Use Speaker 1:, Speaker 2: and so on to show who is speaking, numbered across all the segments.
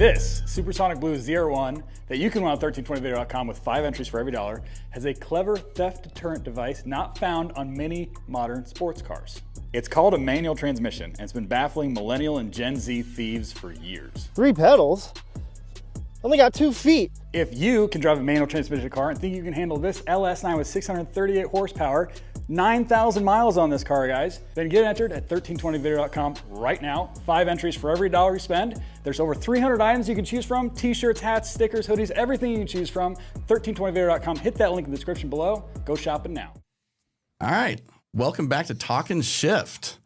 Speaker 1: This Supersonic Blue ZR1 that you can win on 1320video.com with 5 entries for every dollar has a clever theft deterrent device not found on many modern sports cars. It's called a manual transmission, and it's been baffling millennial and Gen Z thieves for years.
Speaker 2: 3 pedals? Only got 2 feet.
Speaker 1: If you can drive a manual transmission car and think you can handle this LS9 with 638 horsepower, 9,000 miles on this car, guys, then get entered at 1320video.com right now. 5 entries for every dollar you spend. There's over 300 items you can choose from: t-shirts, hats, stickers, hoodies, everything you can choose from. 1320video.com. Hit that link in the description below. Go shopping now.
Speaker 3: All right. Welcome back to Talkin Shift.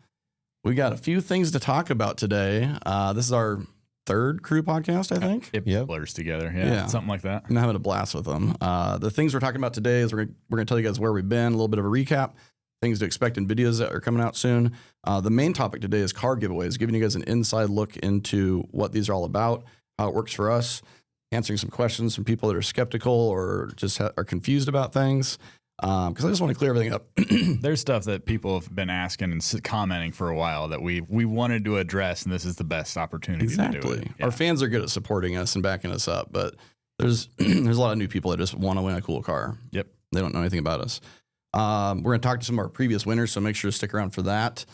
Speaker 3: We got a few things to talk about today. This is our 3rd crew podcast, I think.
Speaker 4: It blurs together. Yeah, something like that.
Speaker 3: I'm having a blast with them. The things we're talking about today is we're going to tell you guys where we've been, a little bit of a recap, things to expect in videos that are coming out soon. The main topic today is car giveaways, giving you guys an inside look into what these are all about, how it works for us, answering some questions from people that are skeptical or just are confused about things. Because I just want to clear everything up.
Speaker 4: There's stuff that people have been asking and commenting for a while that we wanted to address, and this is the best opportunity to do it. Yeah.
Speaker 3: Our fans are good at supporting us and backing us up, but there's a lot of new people that just want to win a cool car.
Speaker 4: Yep.
Speaker 3: They don't know anything about us. We're going to talk to some of our previous winners, so make sure to stick around for that.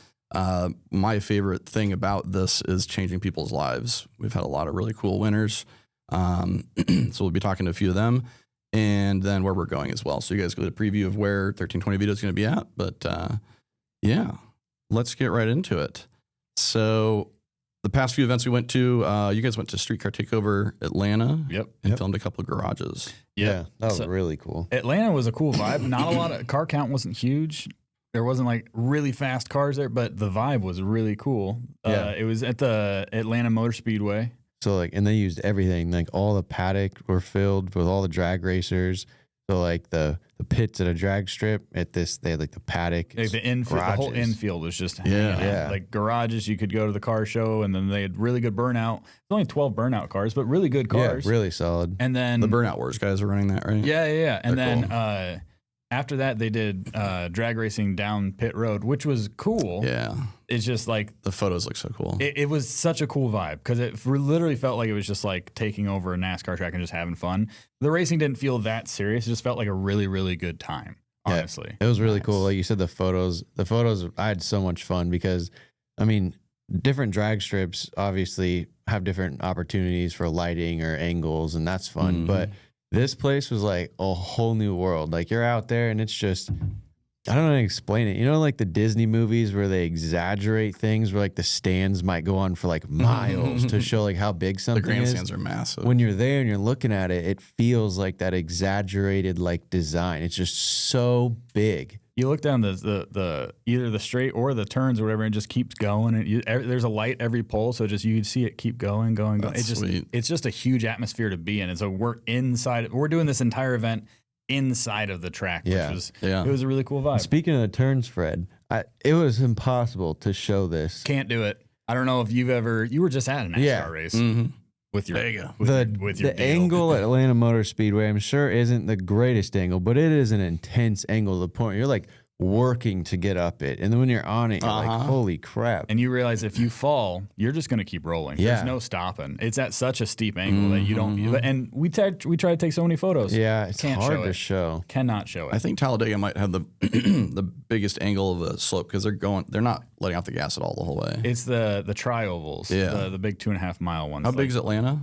Speaker 3: My favorite thing about this is changing people's lives. We've had a lot of really cool winners, so we'll be talking to a few of them. And then where we're going as well. So you guys get a preview of where 1320 video is going to be at. But yeah, let's get right into it. So the past few events we went to, you guys went to Streetcar Takeover Atlanta. And filmed a couple of garages.
Speaker 5: Yeah, that was really cool.
Speaker 4: Atlanta was a cool vibe. Not a lot of car count wasn't huge. There wasn't like really fast cars there, but the vibe was really cool. It was at the Atlanta Motor Speedway.
Speaker 5: So and they used everything. Like all the paddock were filled with all the drag racers. So like the pits at a drag strip they had like the paddock.
Speaker 4: Like the infield, the whole infield was just hanging out. Like garages, you could go to the car show, and then they had really good burnout. It's only 12 burnout cars, but really good cars.
Speaker 5: Yeah, really solid.
Speaker 4: And then
Speaker 3: the Burnout Wars guys were running that, right?
Speaker 4: Yeah. And
Speaker 3: They're
Speaker 4: then
Speaker 3: cool.
Speaker 4: After that, they did drag racing down pit road, which was cool.
Speaker 3: Yeah.
Speaker 4: It's just like
Speaker 3: the photos look so cool.
Speaker 4: It was such a cool vibe because it literally felt like it was just like taking over a NASCAR track and just having fun. The racing didn't feel that serious. It just felt like a really, really good time, honestly.
Speaker 5: It was really cool. Like you said, the photos, I had so much fun because, I mean, different drag strips obviously have different opportunities for lighting or angles, and that's fun.
Speaker 3: Mm-hmm.
Speaker 5: But this place was like a whole new world. Like you're out there and it's just, I don't know how to explain it. You know, like the Disney movies where they exaggerate things where like the stands might go on for like miles to show like how big something is.
Speaker 3: The grandstands are massive.
Speaker 5: When you're there and you're looking at it, it feels like that exaggerated like design. It's just so big.
Speaker 4: You look down the either the straight or the turns or whatever, and it just keeps going. And there's a light every pole, so just you can see it keep going.
Speaker 3: That's sweet.
Speaker 4: It's just a huge atmosphere to be in. And so we're inside. We're doing this entire event inside of the track, which was it was a really cool vibe.
Speaker 5: Speaking of the turns, Fred, it was impossible to show this.
Speaker 4: Can't do it. I don't know if you were just at a NASCAR race.
Speaker 3: Mm-hmm.
Speaker 4: With your
Speaker 5: the angle at Atlanta Motor Speedway, I'm sure isn't the greatest angle, but it is an intense angle to the point you're like working to get up it, and then when you're on it, you're like, holy crap!
Speaker 4: And you realize if you fall, you're just going to keep rolling.
Speaker 5: Yeah.
Speaker 4: There's no stopping. It's at such a steep angle that you don't. And we try to take so many photos.
Speaker 5: Yeah, it's hard to
Speaker 4: show. Cannot show it.
Speaker 3: I think Talladega might have the the biggest angle of the slope because they're not letting off the gas at all the whole way.
Speaker 4: It's the tri-ovals, the big 2.5 mile ones.
Speaker 3: How big is Atlanta?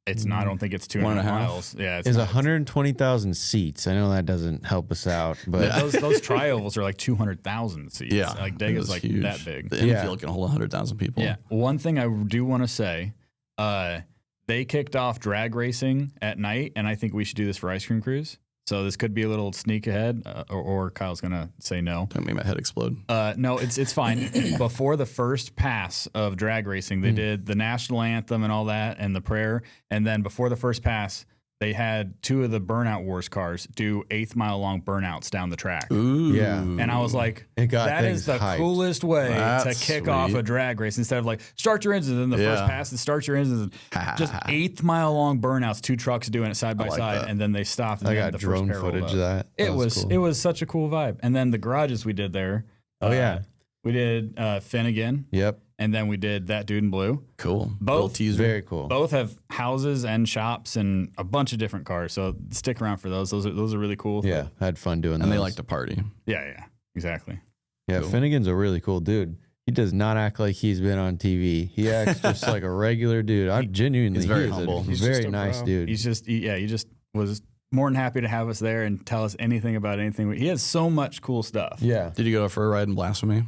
Speaker 4: It's not. I don't think it's 2.5 miles. Yeah,
Speaker 5: it's 120,000 seats. I know that doesn't help us out, but
Speaker 4: those tri-ovals are like 200,000 seats.
Speaker 3: Yeah,
Speaker 4: like Dega's like
Speaker 3: huge.
Speaker 4: that big.
Speaker 3: The infield can hold 100,000 people.
Speaker 4: Yeah. One thing I do want to say, they kicked off drag racing at night, and I think we should do this for Ice Cream Cruise. So this could be a little sneak ahead, or Kyle's gonna say no.
Speaker 3: Don't make my head explode.
Speaker 4: No, it's fine. Before the first pass of drag racing, they did the national anthem and all that, and the prayer, and then before the first pass, they had 2 of the Burnout Wars cars do 8th mile long burnouts down the track.
Speaker 3: Ooh.
Speaker 5: Yeah.
Speaker 4: And I was like, that is the
Speaker 5: hyped.
Speaker 4: coolest way to
Speaker 3: That's
Speaker 4: kick off a drag race instead of like start your engines and then the first pass and start your engines. Just 8th mile long burnouts, 2 trucks doing it side by side, and then they stopped. And
Speaker 5: I
Speaker 4: then
Speaker 5: got
Speaker 4: the
Speaker 5: drone
Speaker 4: first pair
Speaker 5: footage
Speaker 4: rolled
Speaker 5: of
Speaker 4: up.
Speaker 5: that.
Speaker 4: It was such a cool vibe. And then the garages we did there.
Speaker 5: Oh yeah.
Speaker 4: We did Finnegan.
Speaker 5: Yep.
Speaker 4: and then we did That Dude in Blue.
Speaker 3: Cool.
Speaker 4: Both-
Speaker 3: Little teaser.
Speaker 5: Very cool.
Speaker 4: Both have houses and shops and a bunch of different cars. So stick around for those. Those are really cool.
Speaker 5: Yeah, I had fun doing
Speaker 3: And they
Speaker 5: those.
Speaker 3: like to party.
Speaker 4: Yeah, exactly.
Speaker 5: Yeah,
Speaker 3: Cool.
Speaker 5: Finnegan's a really cool dude. He does not act like he's been on TV. He acts just like a regular dude. I genuinely,
Speaker 3: He's very
Speaker 5: he is
Speaker 3: humble.
Speaker 5: A
Speaker 3: He's
Speaker 5: very
Speaker 2: just a
Speaker 5: nice
Speaker 2: bro.
Speaker 5: dude.
Speaker 4: He just was more than happy to have us there and tell us anything about anything. He has so much cool stuff.
Speaker 5: Yeah.
Speaker 3: Did you go for a ride in Blasphemy?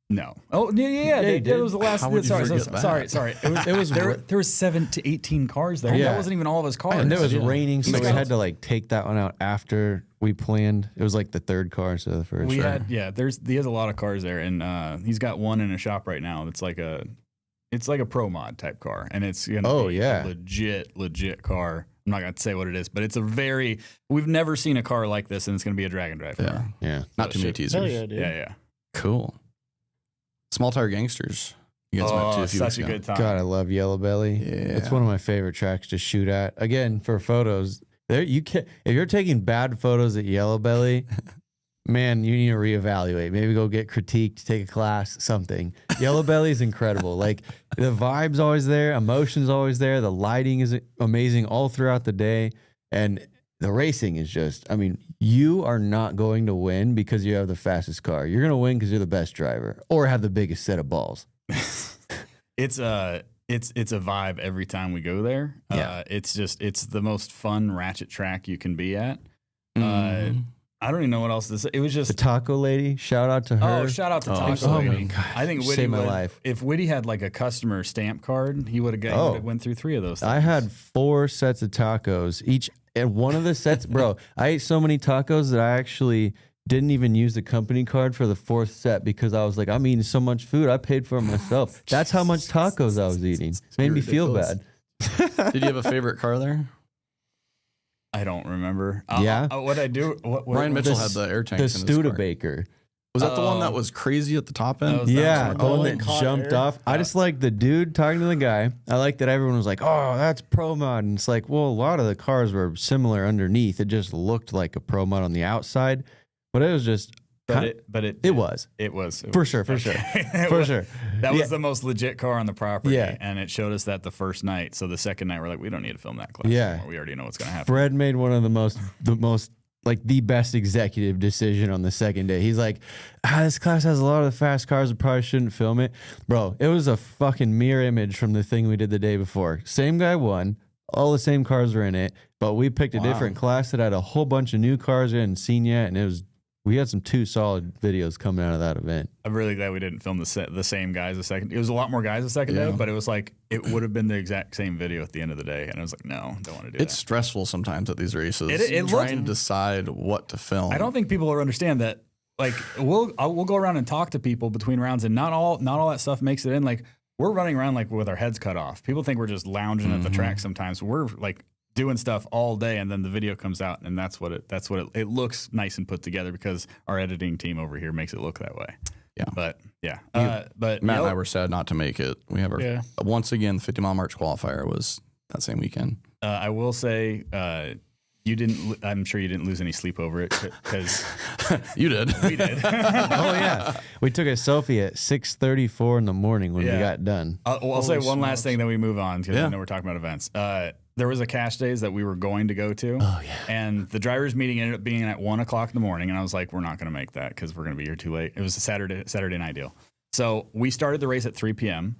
Speaker 4: No. Oh, yeah.
Speaker 5: he did.
Speaker 4: It was the last.
Speaker 3: How would you
Speaker 4: sorry,
Speaker 3: forget that?
Speaker 4: sorry. It was there was 7 to 18 cars there.
Speaker 5: Yeah.
Speaker 4: That wasn't even all of his cars.
Speaker 5: And it was
Speaker 3: Yeah.
Speaker 5: raining, so
Speaker 3: Makes
Speaker 5: we
Speaker 3: sense.
Speaker 5: had to like take that one out after we planned. It was like the third car instead of the first.
Speaker 4: We
Speaker 3: Sure.
Speaker 4: had he has a lot of cars there, and he's got one in a shop right now. It's like a pro mod type car, and it's gonna be a legit car. I'm not gonna say what it is, but it's we've never seen a car like this, and it's gonna be a drag and drive
Speaker 3: Yeah.
Speaker 4: car.
Speaker 5: Yeah.
Speaker 3: Not too many teasers.
Speaker 2: Hell yeah, dude.
Speaker 4: Yeah.
Speaker 3: Cool. Small Tire Gangsters. You guys met too a few
Speaker 4: such
Speaker 3: weeks
Speaker 4: a
Speaker 3: ago.
Speaker 4: good time.
Speaker 5: God, I love Yellow Belly.
Speaker 3: Yeah.
Speaker 5: It's one of my favorite tracks to shoot at. Again, for photos, there you can if you're taking bad photos at Yellow Belly, man, you need to reevaluate. Maybe go get critiqued, take a class, something. Yellow Belly is incredible. Like the vibe's always there, emotion's always there. The lighting is amazing all throughout the day, and the racing is just. I mean, you are not going to win because you have the fastest car. You're gonna win because you're the best driver or have the biggest set of balls.
Speaker 4: It's a vibe every time we go there.
Speaker 5: Yeah.
Speaker 4: It's the most fun ratchet track you can be at.
Speaker 3: Mhm.
Speaker 4: I don't even know what else to say. It was
Speaker 5: The
Speaker 4: just
Speaker 5: taco lady, shout out to her.
Speaker 4: oh, shout out to
Speaker 3: Oh,
Speaker 4: Taco
Speaker 3: oh my
Speaker 4: Lady.
Speaker 5: God.
Speaker 4: I think
Speaker 5: Saved
Speaker 4: Whitty
Speaker 5: my
Speaker 4: would,
Speaker 5: life.
Speaker 4: if Whitty had like a customer stamp card, he would have went through 3 of those.
Speaker 5: I had 4 sets of tacos each, and one of the sets, bro, I ate so many tacos that I actually didn't even use the company card for the 4th set because I was like, I'm eating so much food, I paid for it myself. That's how much tacos I was eating. Made me feel
Speaker 3: ridiculous.
Speaker 5: bad.
Speaker 3: Did you have a favorite car there?
Speaker 4: I don't remember.
Speaker 5: Yeah?
Speaker 4: What I do? What,
Speaker 3: Ryan
Speaker 4: what-
Speaker 3: Mitchell
Speaker 5: the
Speaker 3: had the air
Speaker 5: The
Speaker 3: tanks in his car.
Speaker 5: Studebaker.
Speaker 3: Was that the one
Speaker 4: Oh.
Speaker 3: that was crazy at the top end?
Speaker 4: That was-
Speaker 5: Yeah,
Speaker 4: one.
Speaker 5: the one
Speaker 2: Oh,
Speaker 5: that
Speaker 2: caught
Speaker 5: jumped
Speaker 2: air.
Speaker 5: off. I just like the dude talking to the guy. I like that everyone was like, oh, that's Pro Mod. And it's like, well, a lot of the cars were similar underneath. It just looked like a Pro Mod on the outside, but it was just,
Speaker 4: It
Speaker 5: was.
Speaker 4: It was
Speaker 5: For sure, for sure.
Speaker 4: It
Speaker 5: For
Speaker 4: was-
Speaker 5: sure.
Speaker 4: That
Speaker 5: Yeah.
Speaker 4: was the most legit car on the property.
Speaker 5: Yeah.
Speaker 4: And it showed us that the first night. So the second night, we're like, we don't need to film that class
Speaker 5: Yeah.
Speaker 4: anymore. We already know what's going to happen.
Speaker 5: Fred made one of the most like the best executive decision on the second day. He's like, this class has a lot of the fast cars. I probably shouldn't film it. Bro, it was a fucking mirror image from the thing we did the day before. Same guy won. All the same cars were in it, but we picked a different class that had a whole bunch of new cars we hadn't seen yet, and we had some 2 solid videos coming out of that event.
Speaker 4: I'm really glad we didn't film the same guys the second. It was a lot more guys the second day, but it was like it would have been the exact same video at the end of the day, and I was like, no, don't want to do
Speaker 3: It's
Speaker 4: that.
Speaker 3: stressful sometimes at these races.
Speaker 4: It
Speaker 3: trying
Speaker 4: looks-
Speaker 3: to decide what to film.
Speaker 4: I don't think people will understand that. Like we'll go around and talk to people between rounds, and not all that stuff makes it in. Like we're running around like with our heads cut off. People think we're just lounging at the track. Sometimes we're like doing stuff all day, and then the video comes out, and that's what it looks nice and put together because our editing team over here makes it look that way.
Speaker 3: Yeah.
Speaker 4: But
Speaker 3: Matt and I were sad not to make it. We have our once again the 50 mile March qualifier was that same weekend.
Speaker 4: I will say you didn't. I'm sure you didn't lose any sleep over it because
Speaker 3: You did.
Speaker 4: we did.
Speaker 5: Oh yeah, we took a selfie at 6:34 in the morning when we
Speaker 4: Yeah.
Speaker 5: got done.
Speaker 4: I'll say one last
Speaker 2: smokes.
Speaker 4: thing, then we move on because
Speaker 3: Yeah.
Speaker 4: I know we're talking about events. There was a cash days that we were going to go to.
Speaker 5: Oh yeah.
Speaker 4: And the drivers' meeting ended up being at 1 o'clock in the morning, and I was like, "We're not going to make that because we're going to be here too late." It was a Saturday night deal, so we started the race at 3 p.m.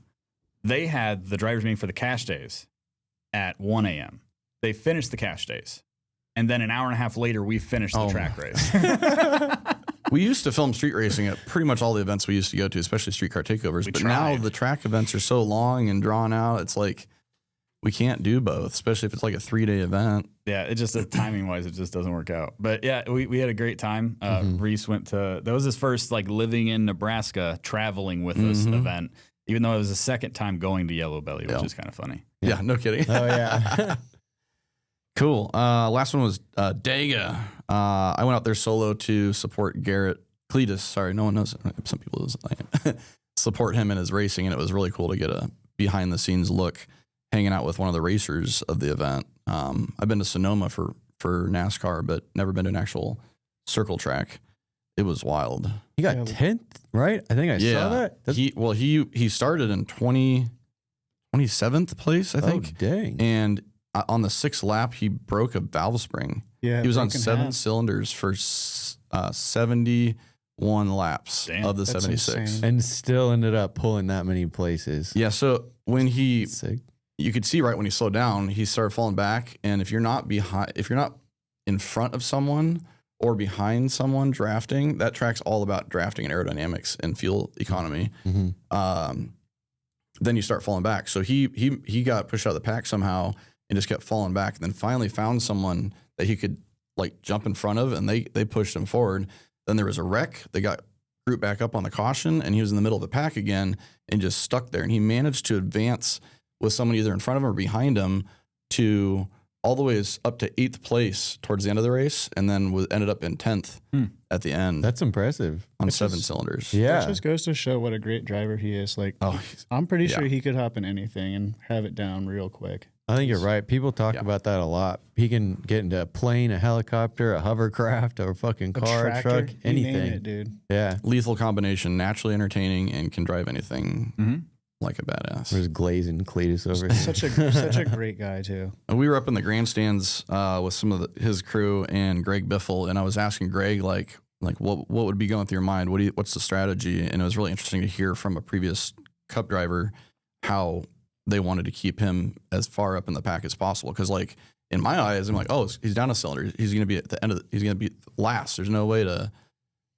Speaker 4: They had the drivers' meeting for the cash days at 1 a.m. They finished the cash days, and then an hour and a half later, we finished the track race.
Speaker 3: We used to film street racing at pretty much all the events we used to go to, especially street car takeovers. But now
Speaker 4: tried.
Speaker 3: the track events are so long and drawn out. It's like we can't do both, especially if it's like a 3-day event.
Speaker 4: Yeah, it just timing wise, it just doesn't work out. But yeah, we had a great time. Reese went to that was his first like living in Nebraska, traveling with us event. Even though it was the second time going to Yellow Belly, which is kind of funny.
Speaker 3: Yeah, no kidding.
Speaker 5: Oh yeah.
Speaker 3: Cool. Last one was Dega. I went out there solo to support Garrett Cletus. Sorry, no one knows. Some people support him in his racing, and it was really cool to get a behind the scenes look, hanging out with one of the racers of the event. I've been to Sonoma for NASCAR, but never been to an actual circle track. It was wild.
Speaker 5: He got 10th, right? I think I saw that.
Speaker 3: He started in 27th place, I think.
Speaker 5: Oh, dang.
Speaker 3: And on the 6th lap, he broke a valve spring.
Speaker 1: Yeah,
Speaker 3: he was on
Speaker 1: broken
Speaker 3: 7
Speaker 1: half.
Speaker 3: cylinders for 71 laps
Speaker 4: Damn,
Speaker 3: of the
Speaker 1: that's
Speaker 3: 76.
Speaker 1: insane.
Speaker 5: And still ended up pulling that many places.
Speaker 3: Yeah, so when
Speaker 5: Sick.
Speaker 3: you could see right when he slowed down, he started falling back. And if you're not in front of someone or behind someone drafting, that track's all about drafting and aerodynamics and fuel economy.
Speaker 5: Mm-hmm.
Speaker 3: Then you start falling back. So he got pushed out of the pack somehow and just kept falling back. And then finally found someone that he could like jump in front of, and they pushed him forward. Then there was a wreck. They got grouped back up on the caution, and he was in the middle of the pack again and just stuck there. And he managed to advance with someone either in front of him or behind him to all the way up to 8th place towards the end of the race, and then ended up in 10th at the end.
Speaker 5: That's impressive.
Speaker 3: on 7 cylinders.
Speaker 5: Yeah.
Speaker 1: That just goes to show what a great driver he is. Like, I'm pretty sure he could hop in anything and have it down real quick.
Speaker 5: I think you're right. People talk about that a lot. He can get into a plane, a helicopter, a hovercraft, or a fucking car,
Speaker 1: tractor,
Speaker 5: truck,
Speaker 1: you
Speaker 5: anything.
Speaker 1: name it, dude.
Speaker 5: Yeah.
Speaker 3: Lethal combination, naturally entertaining, and can drive anything like a badass.
Speaker 5: There's glazing Cletus over here.
Speaker 1: Such a great guy too.
Speaker 3: We were up in the grandstands with some of his crew and Greg Biffle, and I was asking Greg like what would be going through your mind? What's the strategy? And it was really interesting to hear from a previous Cup driver how they wanted to keep him as far up in the pack as possible. Because like in my eyes, I'm like, oh, he's down a cylinder. He's going to be at the end of he's going to be last. There's no way to.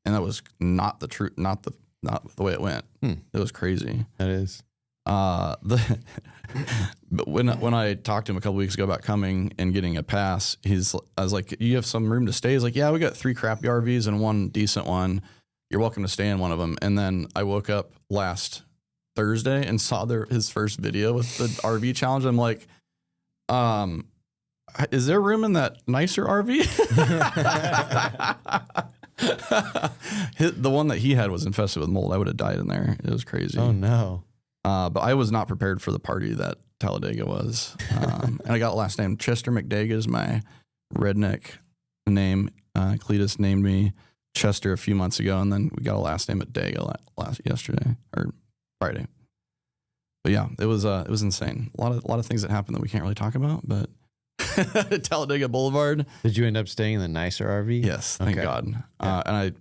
Speaker 3: And that was not the truth. Not the way it went. It was crazy.
Speaker 5: That is.
Speaker 3: But when I talked to him a couple weeks ago about coming and getting a pass, I was like, you have some room to stay? He's like, yeah, we got 3 crappy RVs and 1 decent one. You're welcome to stay in one of them. And then I woke up last Thursday and saw his first video with the RV challenge. I'm like, is there room in that nicer RV? The one that he had was infested with mold. I would have died in there. It was crazy.
Speaker 5: Oh, no.
Speaker 3: But I was not prepared for the party that Talladega was. And I got a last name. Chester McDaga is my redneck name. Cletus named me Chester a few months ago, and then we got a last name at Daga yesterday or Friday. But yeah, it was insane. A lot of things that happened that we can't really talk about, but Talladega Boulevard.
Speaker 5: Did you end up staying in the nicer RV?
Speaker 3: Yes, thank God. And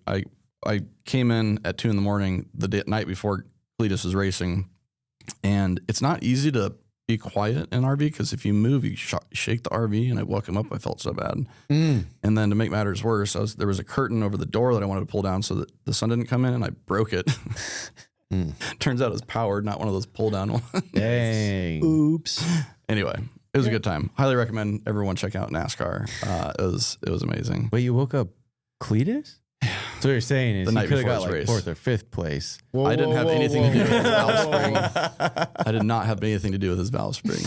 Speaker 3: I came in at 2 a.m. the night before Cletus was racing, and it's not easy to be quiet in RV because if you move, you shake the RV. And I woke him up. I felt so bad. And then to make matters worse, there was a curtain over the door that I wanted to pull down so that the sun didn't come in, and I broke it. Turns out it was powered, not one of those pull down ones.
Speaker 5: Dang.
Speaker 1: Oops.
Speaker 3: Anyway, it was a good time. Highly recommend everyone check out NASCAR. It was amazing.
Speaker 5: Wait, you woke up Cletus? So what you're saying is
Speaker 3: The
Speaker 5: he
Speaker 3: night
Speaker 5: could have
Speaker 3: before
Speaker 5: got
Speaker 3: his
Speaker 5: like
Speaker 3: race.
Speaker 5: 4th or 5th place.
Speaker 3: I didn't have anything to do with his valve spring. I did not have anything to do with his valve spring.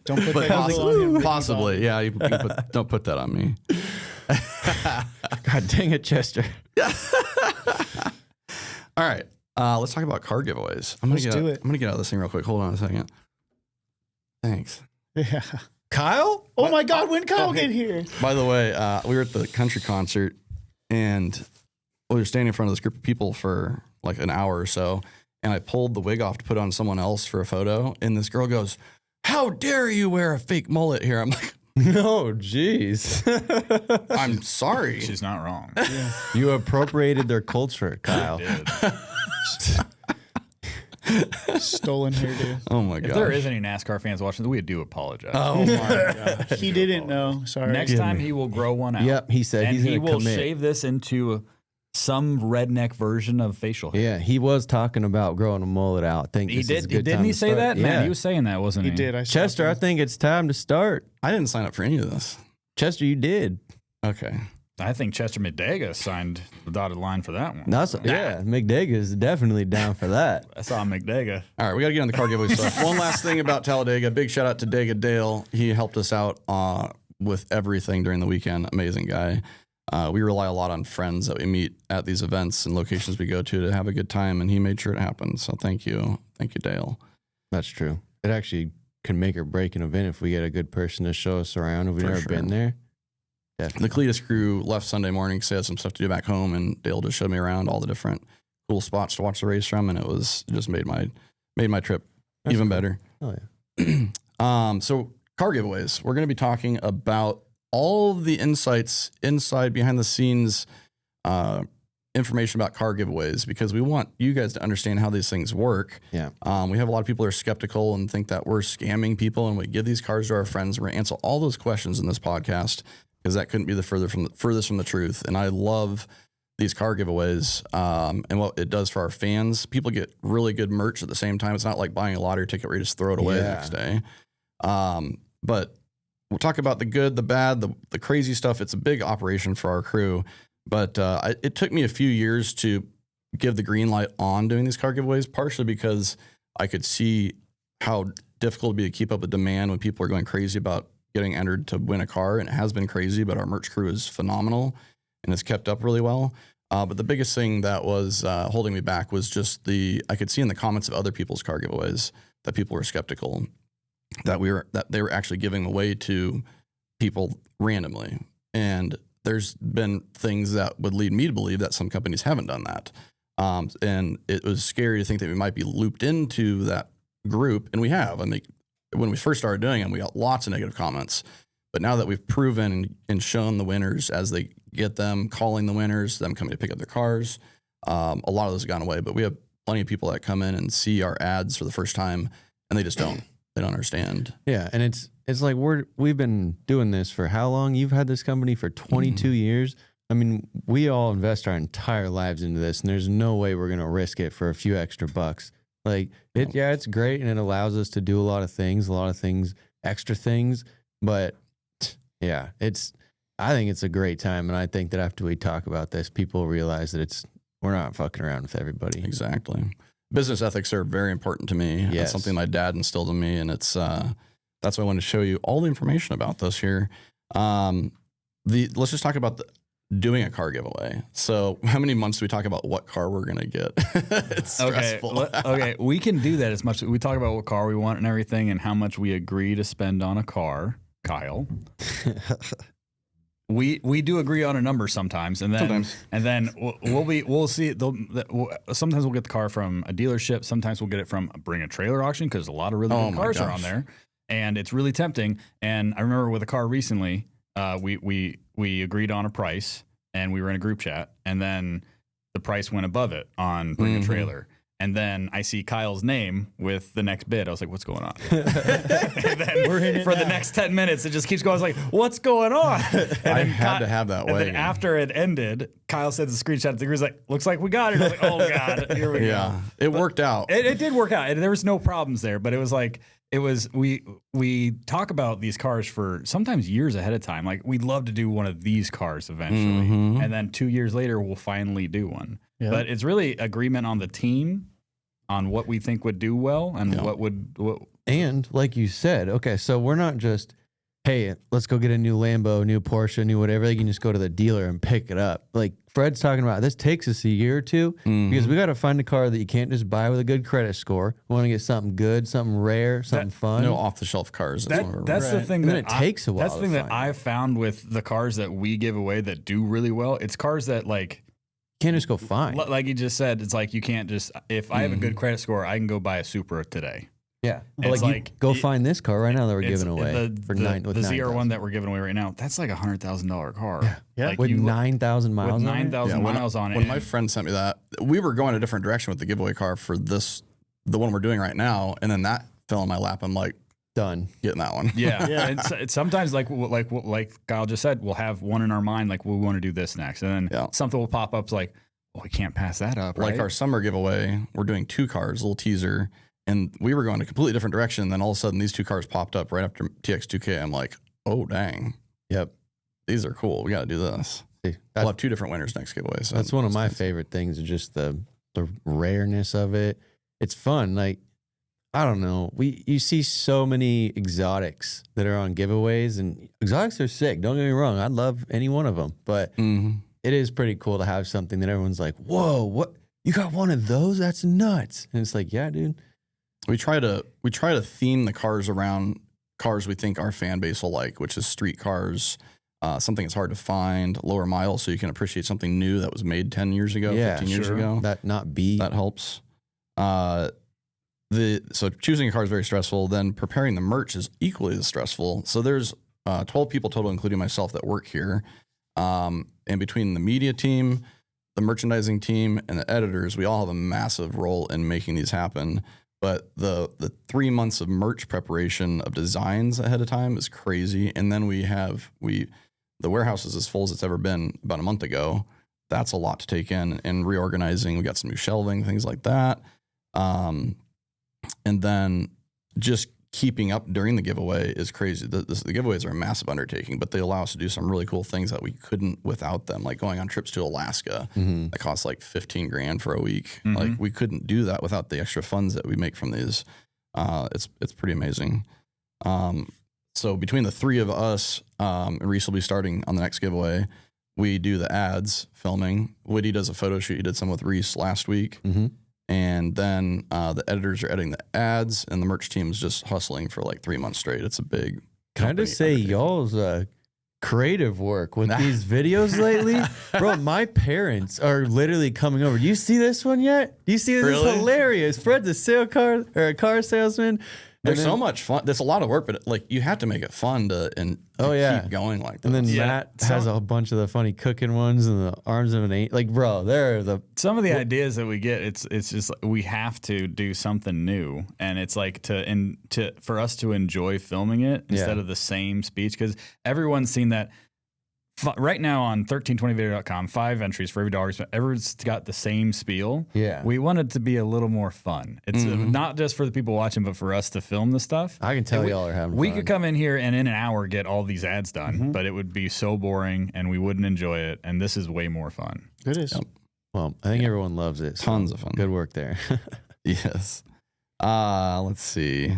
Speaker 1: Don't put
Speaker 3: But
Speaker 1: that on him.
Speaker 3: possibly, yeah. Don't put that on me.
Speaker 5: God dang it, Chester.
Speaker 3: All right, let's talk about car giveaways.
Speaker 1: Let's do it.
Speaker 3: I'm gonna get out of this thing real quick. Hold on a second. Thanks.
Speaker 1: Yeah.
Speaker 5: Kyle?
Speaker 1: Oh my God, when Kyle get here?
Speaker 3: By the way, we were at the country concert, and we were standing in front of this group of people for like an hour or so, and I pulled the wig off to put on someone else for a photo, and this girl goes, "How dare you wear a fake mullet here?" I'm like,
Speaker 5: No, jeez.
Speaker 3: "I'm sorry."
Speaker 4: She's not wrong.
Speaker 5: You appropriated their culture, Kyle.
Speaker 4: Did.
Speaker 1: Stolen hairdo.
Speaker 3: Oh my
Speaker 4: If
Speaker 3: god.
Speaker 4: there is any NASCAR fans watching, we do apologize.
Speaker 3: Oh my god.
Speaker 1: He didn't know. Sorry.
Speaker 4: Next time he will grow one out.
Speaker 5: Yep, he said
Speaker 4: and
Speaker 5: he's
Speaker 4: he
Speaker 5: going to
Speaker 4: will
Speaker 5: commit.
Speaker 4: shave this into some redneck version of facial hair.
Speaker 5: Yeah, he was talking about growing a mullet out. I think
Speaker 4: He
Speaker 5: this is a
Speaker 4: did.
Speaker 5: good
Speaker 4: Didn't
Speaker 5: time
Speaker 4: he
Speaker 5: to
Speaker 4: say
Speaker 5: start.
Speaker 4: that?
Speaker 5: Yeah.
Speaker 4: Man, he was saying that, wasn't he?
Speaker 1: He did.
Speaker 5: Chester, I think it's time to start.
Speaker 3: I didn't sign up for any of this.
Speaker 5: Chester, you did.
Speaker 3: Okay.
Speaker 4: I think Chester Medega signed the dotted line for that one.
Speaker 5: That's yeah. McDaga is definitely down for that.
Speaker 4: I saw Medega.
Speaker 3: All right, we got to get on the car giveaway stuff. One last thing about Talladega. Big shout out to Daga Dale. He helped us out with everything during the weekend. Amazing guy. We rely a lot on friends that we meet at these events and locations we go to have a good time, and he made sure it happened. So thank you. Thank you, Dale.
Speaker 5: That's true. It actually can make or break an event if we get a good person to show us around if we've
Speaker 3: For
Speaker 5: never
Speaker 3: sure.
Speaker 5: been there. Definitely.
Speaker 3: The Cletus crew left Sunday morning because they had some stuff to do back home, and Dale just showed me around all the different cool spots to watch the race from, and it just made my trip even better.
Speaker 5: Oh yeah.
Speaker 3: So car giveaways. We're going to be talking about all of the insights inside behind the scenes information about car giveaways, because we want you guys to understand how these things work.
Speaker 5: Yeah.
Speaker 3: We have a lot of people who are skeptical and think that we're scamming people, and we give these cars to our friends. We're going to answer all those questions in this podcast, because that couldn't be the furthest from the truth. And I love these car giveaways and what it does for our fans. People get really good merch at the same time. It's not like buying a lottery ticket where you just throw it away the next day. But we'll talk about the good, the bad, the crazy stuff. It's a big operation for our crew. But it took me a few years to give the green light on doing these car giveaways, partially because I could see how difficult it'd be to keep up with demand when people are going crazy about getting entered to win a car. And it has been crazy, but our merch crew is phenomenal and it's kept up really well. But the biggest thing that was holding me back was just I could see in the comments of other people's car giveaways that people were skeptical that they were actually giving away to people randomly. And there's been things that would lead me to believe that some companies haven't done that. And it was scary to think that we might be looped into that group. And we have. I mean, when we first started doing them, we got lots of negative comments. But now that we've proven and shown the winners as they get them, calling the winners, them coming to pick up their cars, a lot of those have gone away. But we have plenty of people that come in and see our ads for the first time, and they just don't. They don't understand.
Speaker 5: Yeah, and it's like we've been doing this for how long? You've had this company for 22 years. I mean, we all invest our entire lives into this, and there's no way we're gonna risk it for a few extra bucks. Like it's great, and it allows us to do a lot of things, extra things. But yeah, I think it's a great time, and I think that after we talk about this, people realize that we're not fucking around with everybody.
Speaker 3: Exactly. Business ethics are very important to me.
Speaker 5: Yes.
Speaker 3: That's something my dad instilled in me, and it's that's why I wanted to show you all the information about this here. Let's just talk about doing a car giveaway. So how many months do we talk about what car we're going to get? It's stressful.
Speaker 4: Okay, we can do that as much as we talk about what car we want and everything and how much we agree to spend on a car, Kyle. We do agree on a number sometimes, and then we'll see. Sometimes we'll get the car from a dealership. Sometimes we'll get it from bring a trailer auction, because a lot of really good cars are on there, and it's really tempting. And I remember with a car recently, we agreed on a price, and we were in a group chat, and then the price went above it on bring a trailer. And then I see Kyle's name with the next bid. I was like, what's going on? And then for the next 10 minutes, it just keeps going. I was like, what's going on? And
Speaker 3: I had to have that way.
Speaker 4: And then after it ended, Kyle sent the screenshot to the group. He's like, looks like we got it. I was like, oh, God, here we go.
Speaker 3: It worked out.
Speaker 4: It did work out. And there was no problems there. But it was like, we talk about these cars for sometimes years ahead of time. Like, we'd love to do one of these cars eventually. And then 2 years later, we'll finally do one. Yeah. But it's really agreement on the team on what we think would do well and
Speaker 5: And like you said, okay, so we're not just, hey, let's go get a new Lambo, new Porsche, new whatever. They can just go to the dealer and pick it up. Like Fred's talking about, this takes us a year or two because we got to find a car that you can't just buy with a good credit score. We want to get something good, something rare, something fun.
Speaker 3: No off-the-shelf cars.
Speaker 4: That's the thing that
Speaker 5: takes a while.
Speaker 4: That's the thing that I've found with the cars that we give away that do really well. It's cars that
Speaker 5: can't just go find.
Speaker 4: Like you just said, it's like you can't just, if I have a good credit score, I can go buy a Supra today.
Speaker 5: Yeah. Go find this car right now that we're giving away.
Speaker 4: The ZR1 that we're giving away right now, that's like a $100,000 car.
Speaker 5: Yeah. Like with 9,000 miles
Speaker 4: with 9,000 miles on it.
Speaker 3: When my friend sent me that, we were going a different direction with the giveaway car for the one we're doing right now. And then that fell in my lap. I'm like,
Speaker 5: done
Speaker 3: getting that one.
Speaker 4: Yeah. It's sometimes like Kyle just said, we'll have one in our mind, like we want to do this next. And then something will pop up like, we can't pass that up.
Speaker 3: Like our summer giveaway, we're doing 2 cars, a little teaser. And we were going a completely different direction. Then all of a sudden, these 2 cars popped up right after TX2K. I'm like, oh, dang.
Speaker 5: Yep.
Speaker 3: These are cool. We got to do this. We'll have 2 different winners next giveaway. So
Speaker 5: that's one of my favorite things, is just the rareness of it. It's fun. Like, I don't know. You see so many exotics that are on giveaways, and exotics are sick. Don't get me wrong. I love any one of them. But it is pretty cool to have something that everyone's like, whoa, what? You got one of those? That's nuts. And it's like, yeah, dude.
Speaker 3: We try to theme the cars around cars we think our fan base will like, which is street cars, something that's hard to find, lower miles, so you can appreciate something new that was made 10 years ago, 15 years ago.
Speaker 5: That not be.
Speaker 3: That helps. So choosing a car is very stressful. Then preparing the merch is equally as stressful. So there's 12 people total, including myself, that work here. And between the media team, the merchandising team, and the editors, we all have a massive role in making these happen. But the 3 months of merch preparation of designs ahead of time is crazy. And then the warehouse is as full as it's ever been about a month ago. That's a lot to take in, and reorganizing. We got some new shelving, things like that. And then just keeping up during the giveaway is crazy. The giveaways are a massive undertaking, but they allow us to do some really cool things that we couldn't without them, like going on trips to Alaska. That costs like $15,000 for a week. Like we couldn't do that without the extra funds that we make from these. It's pretty amazing. So between the three of us, and Reese will be starting on the next giveaway. We do the ads filming. Woody does a photo shoot. He did some with Reese last week. And then the editors are editing the ads, and the merch team is just hustling for like 3 months straight. It's a big.
Speaker 5: Can I just say y'all's creative work with these videos lately? Bro, my parents are literally coming over. Do you see this one yet? Do you see this? Really? It's hilarious. Fred's a car salesman.
Speaker 3: There's so much fun. There's a lot of work, but like you have to make it fun to keep going like that.
Speaker 5: And then Matt has a bunch of the funny cooking ones and the arms of an eight. Like, bro,
Speaker 4: some of the ideas that we get. It's just we have to do something new, and it's like for us to enjoy filming it instead of the same speech, because everyone's seen that. Right now on 1320video.com, 5 entries for every dollar spent. Everyone's got the same spiel.
Speaker 5: Yeah.
Speaker 4: We want it to be a little more fun. It's not just for the people watching, but for us to film the stuff.
Speaker 5: I can tell y'all are having fun.
Speaker 4: We could come in here and in an hour get all these ads done, but it would be so boring and we wouldn't enjoy it. And this is way more fun.
Speaker 2: It is.
Speaker 3: Yep.
Speaker 5: Well, I think everyone loves it. So
Speaker 3: Tons of fun.
Speaker 5: Good work there.
Speaker 3: Yes. Let's see.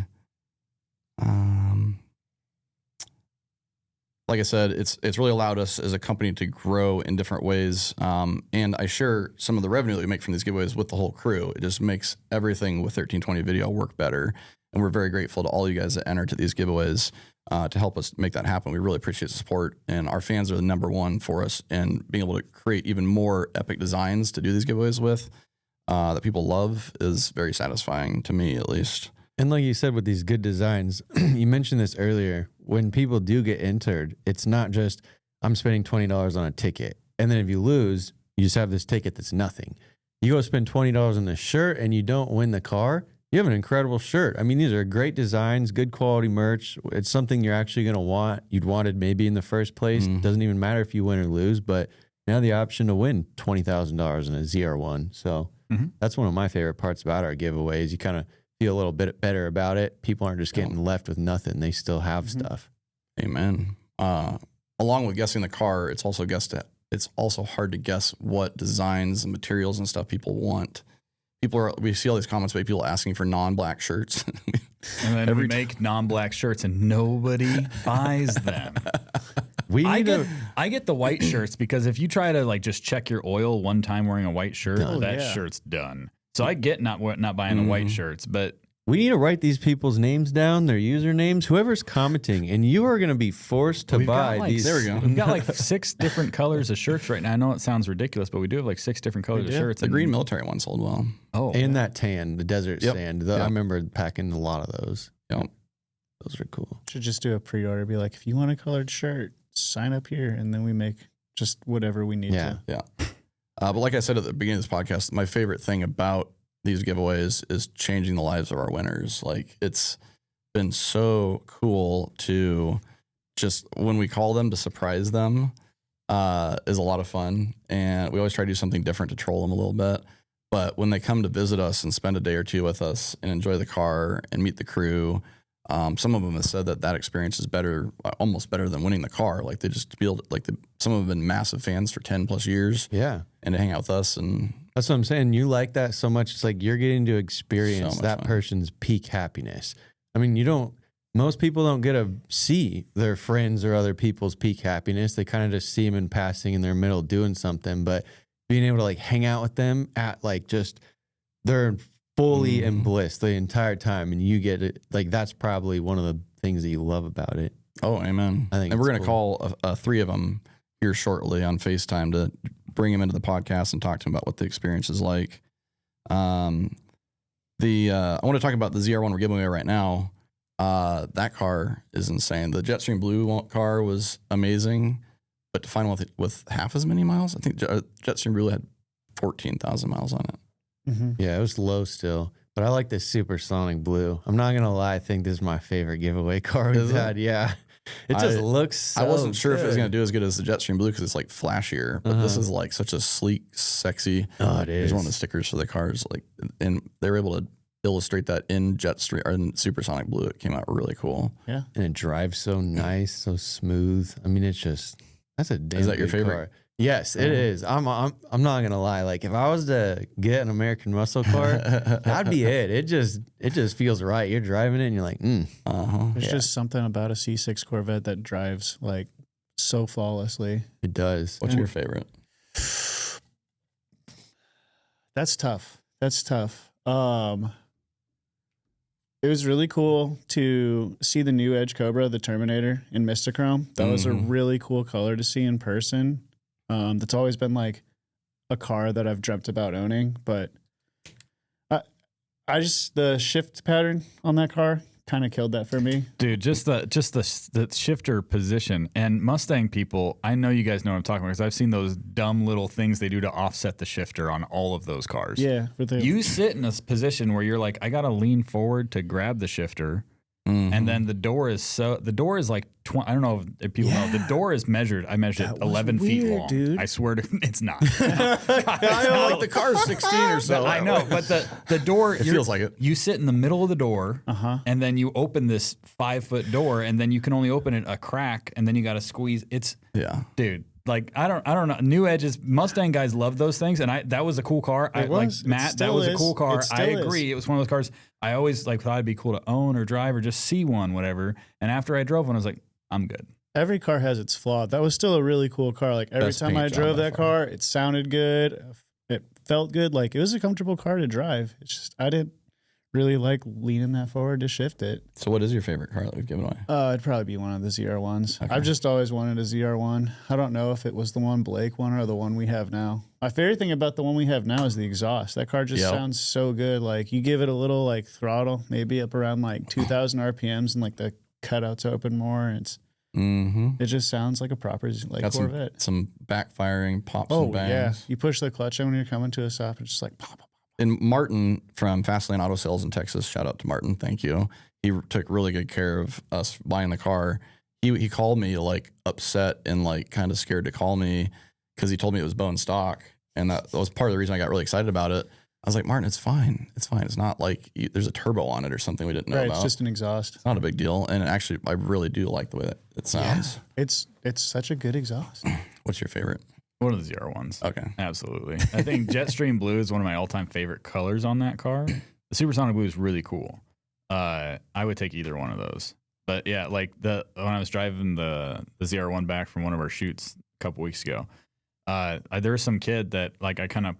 Speaker 3: Like I said, it's really allowed us as a company to grow in different ways. And I share some of the revenue that we make from these giveaways with the whole crew. It just makes everything with 1320 Video work better. And we're very grateful to all you guys that enter to these giveaways to help us make that happen. We really appreciate the support. And our fans are the number one for us. And being able to create even more epic designs to do these giveaways with that people love is very satisfying to me, at least.
Speaker 5: And like you said, with these good designs, you mentioned this earlier, when people do get entered, it's not just, I'm spending $20 on a ticket. And then if you lose, you just have this ticket that's nothing. You go spend $20 on this shirt and you don't win the car, you have an incredible shirt. I mean, these are great designs, good quality merch. It's something you're actually going to want. You'd wanted maybe in the first place. Doesn't even matter if you win or lose, but now the option to win $20,000 in a ZR1. So that's one of my favorite parts about our giveaways. You kind of feel a little bit better about it. People aren't just getting left with nothing. They still have stuff.
Speaker 3: Amen. Along with guessing the car, it's also hard to guess what designs and materials and stuff people want. We see all these comments about people asking for non-black shirts.
Speaker 4: And then we make non-black shirts and nobody buys them. I get the white shirts because if you try to like just check your oil one time wearing a white shirt, shirt's done. So I get not buying the white shirts, but
Speaker 5: we need to write these people's names down, their usernames, whoever's commenting, and you are going to be forced to buy these.
Speaker 3: There we go.
Speaker 4: We've got like 6 different colors of shirts right now. I know it sounds ridiculous, but we do have like 6 different colors of shirts.
Speaker 3: The green military one sold well.
Speaker 5: Oh, and that tan, the desert sand. I remember packing a lot of those.
Speaker 3: Yep.
Speaker 5: Those are cool.
Speaker 2: Should just do a pre-order. Be like, if you want a colored shirt, sign up here, and then we make just whatever we need to.
Speaker 3: Yeah. But like I said at the beginning of this podcast, my favorite thing about these giveaways is changing the lives of our winners. Like, it's been so cool to just, when we call them, to surprise them is a lot of fun. And we always try to do something different to troll them a little bit. But when they come to visit us and spend a day or two with us and enjoy the car and meet the crew, some of them have said that experience is better, almost better than winning the car. Like, they just feel like some of them have been massive fans for 10 plus years.
Speaker 5: Yeah.
Speaker 3: And to hang out with us. And
Speaker 5: that's what I'm saying. You like that so much. It's like you're getting to experience that person's peak happiness. I mean, most people don't get to see their friends or other people's peak happiness. They kind of just see them in passing in their middle doing something, but being able to like hang out with them at like just, they're fully in bliss the entire time. And you get it. Like, that's probably one of the things that you love about it.
Speaker 3: Oh, amen.
Speaker 5: I think
Speaker 3: and we're
Speaker 5: it's
Speaker 3: going to call 3 of them here shortly on FaceTime to bring them into the podcast and talk to them about what the experience is like. I want to talk about the ZR1 we're giving away right now. That car is insane. The Jetstream Blue car was amazing, but to find one with half as many miles, I think Jetstream Blue had 14,000 miles on it.
Speaker 5: Yeah, it was low still. But I like this Supersonic Blue. I'm not going to lie. I think this is my favorite giveaway car we've had. Yeah. It just looks so
Speaker 3: I wasn't sure if it was
Speaker 5: good.
Speaker 3: going to do as good as the Jetstream Blue because it's like flashier, but this is like such a sleek, sexy.
Speaker 5: Oh, it
Speaker 3: Here's
Speaker 5: is.
Speaker 3: one of the stickers for the cars. Like, and they were able to illustrate that in Jetstream or in Supersonic Blue. It came out really cool.
Speaker 2: Yeah.
Speaker 5: And it drives so nice, so smooth. I mean, it's just, that's a damn
Speaker 3: Is that your
Speaker 5: good
Speaker 3: favorite?
Speaker 5: car. Yes, it is. I'm not gonna lie. Like if I was to get an American muscle car, that'd be it. It just feels right. You're driving it and you're like,
Speaker 2: There's just something about a C6 Corvette that drives like so flawlessly.
Speaker 5: it does.
Speaker 3: What's your favorite?
Speaker 2: That's tough. It was really cool to see the new Edge Cobra, the Terminator in Mistachrome. That was a really cool color to see in person. That's always been like a car that I've dreamt about owning, but I just, the shift pattern on that car kind of killed that for me.
Speaker 4: Dude, just the shifter position and Mustang people. I know you guys know what I'm talking about because I've seen those dumb little things they do to offset the shifter on all of those cars.
Speaker 2: Yeah.
Speaker 4: You sit in a position where you're like, I gotta lean forward to grab the shifter, and then the door is like I don't know if people know the door is measured. I measured it 11 feet
Speaker 2: weird,
Speaker 4: long.
Speaker 2: dude.
Speaker 4: I swear to it's not.
Speaker 3: Like the car's 16 or so.
Speaker 4: I know, but the door
Speaker 3: It feels like it.
Speaker 4: You sit in the middle of the door, and then you open this 5-foot door, and then you can only open it a crack, and then you got to squeeze. It's dude. Like I don't know. New Edges, Mustang guys love those things, and that was a cool car.
Speaker 2: It was. It
Speaker 4: Matt, that
Speaker 2: still
Speaker 4: was a
Speaker 2: is.
Speaker 4: cool car.
Speaker 2: It still
Speaker 4: I agree.
Speaker 2: is.
Speaker 4: It was one of those cars I always like thought it'd be cool to own or drive or just see one, whatever. And after I drove one, I was like, I'm good.
Speaker 2: Every car has its flaw. That was still a really cool car. Like every
Speaker 3: Best
Speaker 2: time I
Speaker 3: paint job
Speaker 2: drove
Speaker 3: by
Speaker 2: that
Speaker 3: far.
Speaker 2: car, it sounded good. It felt good. Like it was a comfortable car to drive. It's just, I didn't really like leaning that forward to shift it.
Speaker 3: So what is your favorite car that we've given away?
Speaker 2: It'd probably be one of the ZR1s. I've just always wanted a ZR1. I don't know if it was the one Blake one or the one we have now. My favorite thing about the one we have now is the exhaust. That car just sounds so good. Like you give it a little like throttle, maybe up around like 2,000 RPMs, and like the cutouts open more. And it just sounds like a proper like
Speaker 3: Got
Speaker 2: Corvette.
Speaker 3: some backfiring pops
Speaker 2: Oh
Speaker 3: and bangs.
Speaker 2: yeah, you push the clutch in when you're coming to a stop. It's just like pop, pop, pop.
Speaker 3: And Martin from Fastlane Auto Sales in Texas, shout out to Martin, thank you. He took really good care of us buying the car. He called me like upset and like kind of scared to call me because he told me it was bone stock, and that was part of the reason I got really excited about it. I was like, Martin, it's fine. It's fine. It's not like there's a turbo on it or something we didn't know
Speaker 2: Right,
Speaker 3: about.
Speaker 2: it's just an exhaust.
Speaker 3: It's not a big deal. And actually, I really do like the way that it sounds.
Speaker 2: It's such a good exhaust.
Speaker 3: What's your favorite?
Speaker 4: One of the ZR1s.
Speaker 3: Okay.
Speaker 4: Absolutely. I think Jetstream Blue is one of my all-time favorite colors on that car. The Supersonic Blue is really cool. I would take either one of those. But yeah, like when I was driving the ZR1 back from one of our shoots a couple weeks ago, there was some kid that like I kind of